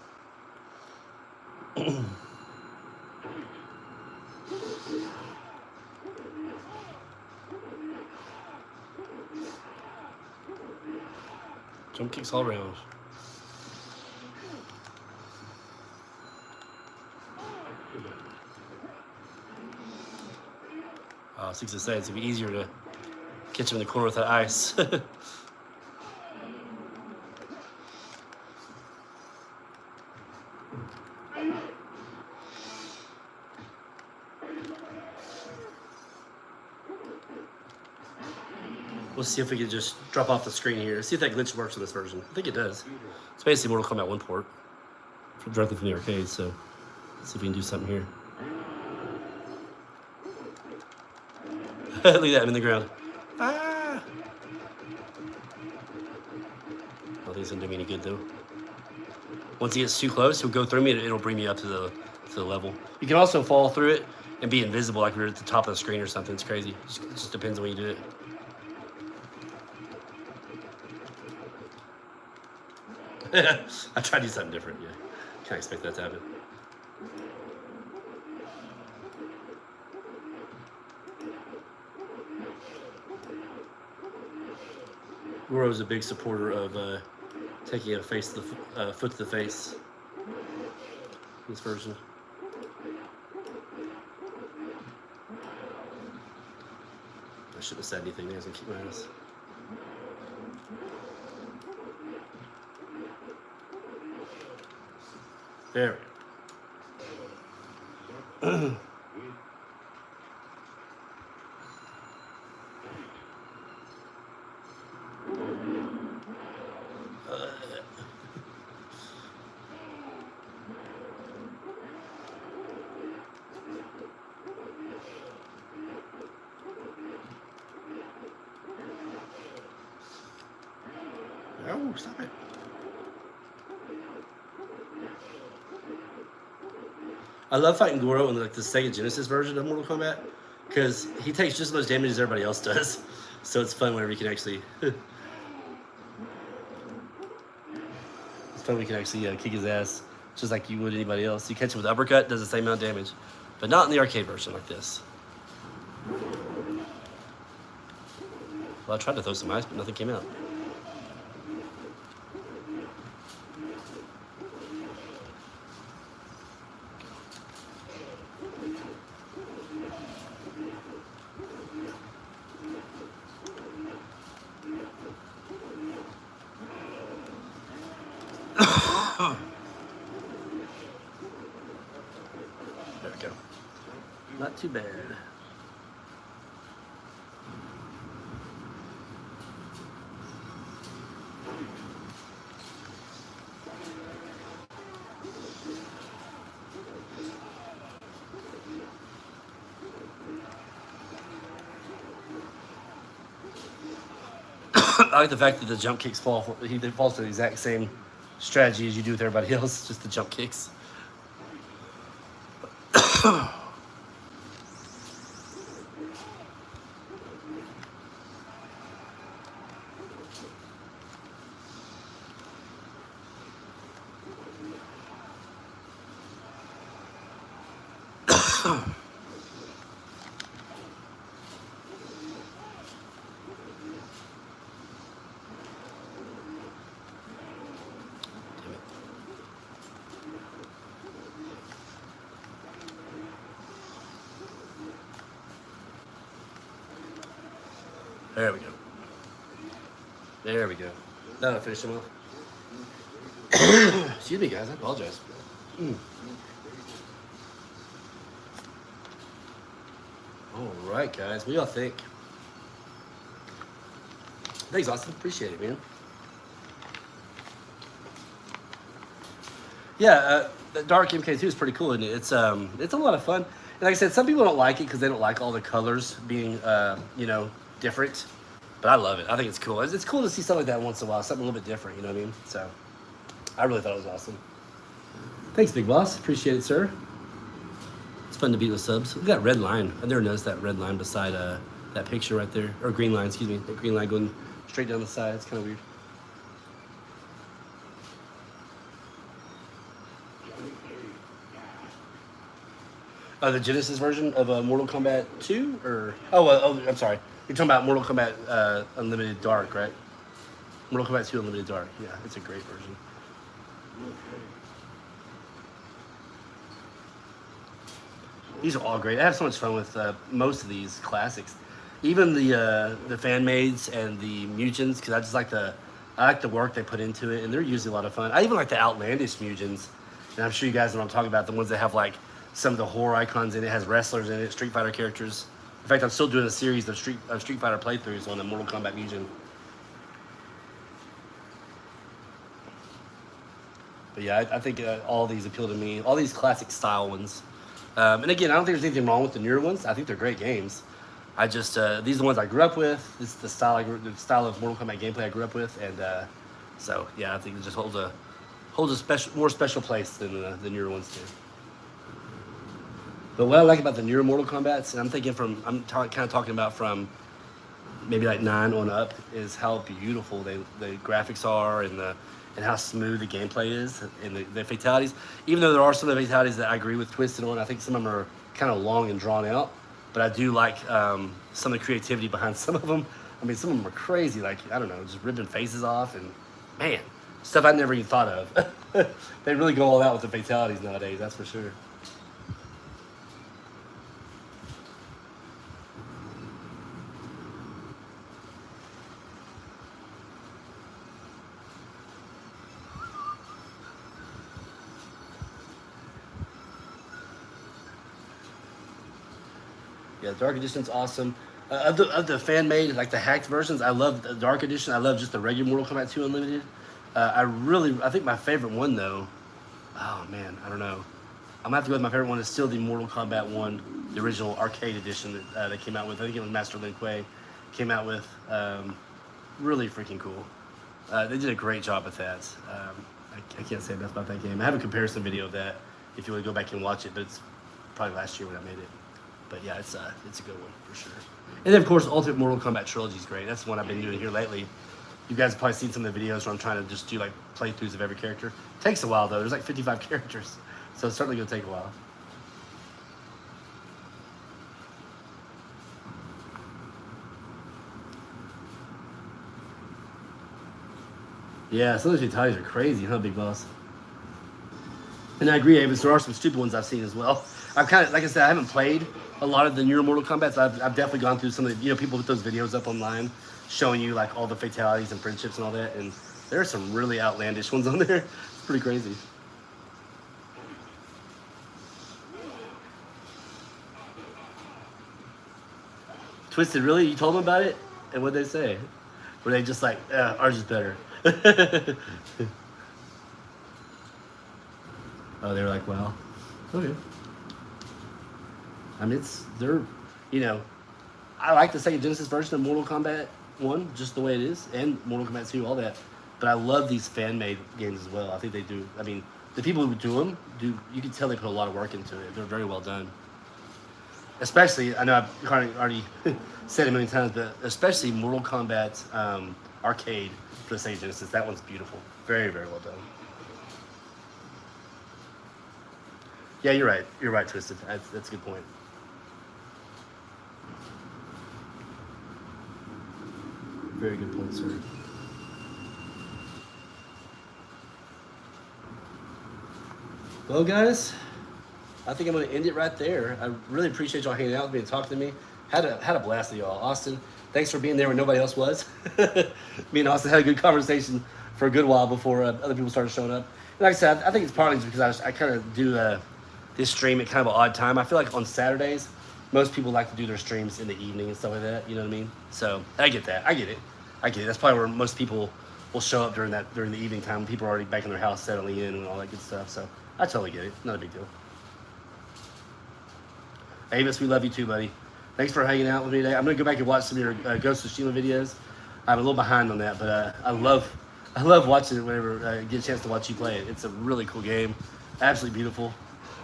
Jump kicks all around. Six to say it's gonna be easier to catch him in the corner with that ice. We'll see if we can just drop off the screen here. See if that glitch works in this version. I think it does. It's basically Mortal Kombat 1 port directly from the arcade, so let's see if we can do something here. Look at that, I'm in the ground. Ah! I don't think it's gonna do me any good though. Once he gets too close, he'll go through me and it'll bring me up to the level. You can also fall through it and be invisible like you're at the top of the screen or something. It's crazy. It just depends on when you do it. I tried to do something different, yeah. Can't expect that to happen. Guro's a big supporter of taking a foot to the face in this version. I shouldn't have said anything. I was gonna keep my ass. There we go. Oh, stop it. I love fighting Goro in like the Sega Genesis version of Mortal Kombat because he takes just as much damage as everybody else does. So it's fun whenever you can actually it's fun when you can actually kick his ass just like you would anybody else. You catch him with uppercut, does the same amount of damage, but not in the arcade version like this. Well, I tried to throw some ice, but nothing came out. There we go. Not too bad. I like the fact that the jump kicks fall. He falls to the exact same strategy as you do with everybody else, just the jump kicks. There we go. There we go. That'll finish him off. Excuse me, guys. I apologize. All right, guys. What do y'all think? Thanks, Austin. Appreciate it, man. Yeah, the Dark MK2 is pretty cool, isn't it? It's a lot of fun. And like I said, some people don't like it because they don't like all the colors being, you know, different. But I love it. I think it's cool. It's cool to see something like that once in a while, something a little bit different. You know what I mean? So, I really thought it was awesome. Thanks, Big Boss. Appreciate it, sir. It's fun to beat with subs. Look at that red line. I never noticed that red line beside that picture right there, or green line. Excuse me, that green line going straight down the side. It's kind of weird. The Genesis version of Mortal Kombat 2? Or I'm sorry. You're talking about Mortal Kombat Unlimited Dark, right? Mortal Kombat 2 Unlimited Dark. Yeah, it's a great version. These are all great. I have so much fun with most of these classics, even the fan maids and the mutants, because I like the work they put into it, and they're usually a lot of fun. I even like the outlandish mutants, and I'm sure you guys know what I'm talking about. The ones that have like some of the horror icons in it, has wrestlers in it, Street Fighter characters. In fact, I'm still doing a series of Street Fighter playthroughs on the Mortal Kombat mutant. But yeah, I think all these appeal to me. All these classic style ones. And again, I don't think there's anything wrong with the newer ones. I think they're great games. I just these are the ones I grew up with. This is the style the style of Mortal Kombat gameplay I grew up with, and so yeah, I think it just holds a more special place than the newer ones do. But what I like about the newer Mortal Kombats, and I'm thinking kind of talking about from maybe like 9 on up, is how beautiful the graphics are and how smooth the gameplay is and the fatalities. Even though there are some of the fatalities that I agree with Twisted on, I think some of them are kind of long and drawn out. But I do like some of the creativity behind some of them. I mean, some of them are crazy, like, I don't know, just ripping faces off and, man, stuff I never even thought of. They really go all out with the fatalities nowadays, that's for sure. Yeah, Dark Edition's awesome. Of the fan made, like the hacked versions, I love the Dark Edition. I love just the regular Mortal Kombat 2 Unlimited. I think my favorite one though, oh man, I don't know. I'm gonna have to go with my favorite one is still the Mortal Kombat 1, the original arcade edition that came out with. I think it was Master Lin Kuei came out with. Really freaking cool. They did a great job with that. I can't say enough about that game. I have a comparison video of that if you want to go back and watch it, but it's probably last year when I made it. But yeah, it's a good one for sure. And then of course, Ultimate Mortal Kombat Trilogy is great. That's the one I've been doing here lately. You guys have probably seen some of the videos where I'm trying to just do like playthroughs of every character. It takes a while though. There's like 55 characters, so it's certainly gonna take a while. Yeah, some of those fatalities are crazy, huh, Big Boss? And I agree, Avis. There are some stupid ones I've seen as well. I've kind of, like I said, I haven't played a lot of the newer Mortal Kombat. I've definitely gone through some of the, people put those videos up online showing you like all the fatalities and friendships and all that. And there are some really outlandish ones on there. It's pretty crazy. Twisted, really? You told them about it? And what'd they say? Were they just like, ours is better? Oh, they were like, well, okay. I mean, I like the Sega Genesis version of Mortal Kombat 1, just the way it is, and Mortal Kombat 2, all that. But I love these fan-made games as well. I think they do. I mean, the people who do them, you can tell they put a lot of work into it. They're very well done. Especially, I know I've already said it a million times, but especially Mortal Kombat Arcade for the Sega Genesis. That one's beautiful. Very, very well done. Yeah, you're right. You're right, Twisted. That's a good point. Very good point, sir. Well, guys, I think I'm going to end it right there. I really appreciate y'all hanging out with me and talking to me. Had a blast with y'all. Austin, thanks for being there when nobody else was. Me and Austin had a good conversation for a good while before other people started showing up. And like I said, I think it's partly because I kind of do this stream at kind of an odd time. I feel like on Saturdays, most people like to do their streams in the evening and stuff like that. You know what I mean? So I get that. I get it. That's probably where most people will show up during the evening time when people are already back in their house settling in and all that good stuff. So I totally get it. Not a big deal. Avis, we love you too, buddy. Thanks for hanging out with me today. I'm gonna go back and watch some of your Ghost of Tsushima videos. I'm a little behind on that, but I love watching it whenever I get a chance to watch you play it. It's a really cool game, absolutely beautiful,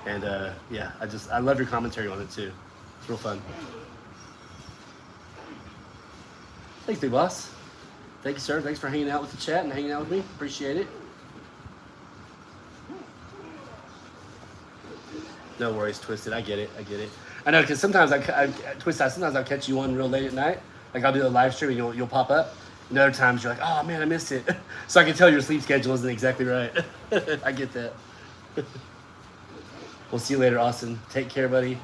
and yeah, I love your commentary on it too. It's real fun. Thanks, Big Boss. Thank you, sir. Thanks for hanging out with the chat and hanging out with me. Appreciate it. No worries, Twisted. I get it. I know, because sometimes Twisted, sometimes I'll catch you on real late at night. Like I'll do a live stream and you'll pop up. And other times you're like, oh man, I missed it. So I can tell your sleep schedule isn't exactly right. I get that. We'll see you later, Austin. Take care, buddy.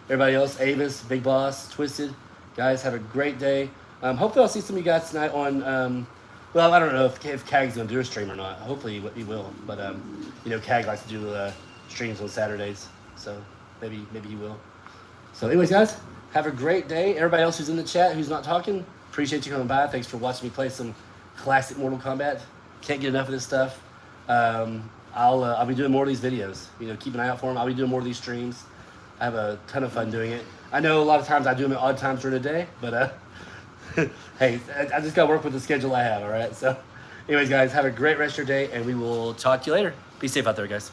Everybody else, Avis, Big Boss, Twisted. Guys, have a great day. Hopefully I'll see some of you guys tonight on, well, I don't know if Cag's going to do a stream or not. Hopefully he will. But, you know, Cag likes to do streams on Saturdays. So maybe he will. So anyways, guys, have a great day. Everybody else who's in the chat, who's not talking, appreciate you coming by. Thanks for watching me play some classic Mortal Kombat. Can't get enough of this stuff. I'll be doing more of these videos. You know, keep an eye out for them. I'll be doing more of these streams. I have a ton of fun doing it. I know a lot of times I do them at odd times during the day, but hey, I just got to work with the schedule I have, all right? So anyways, guys, have a great rest of your day, and we will talk to you later. Be safe out there, guys.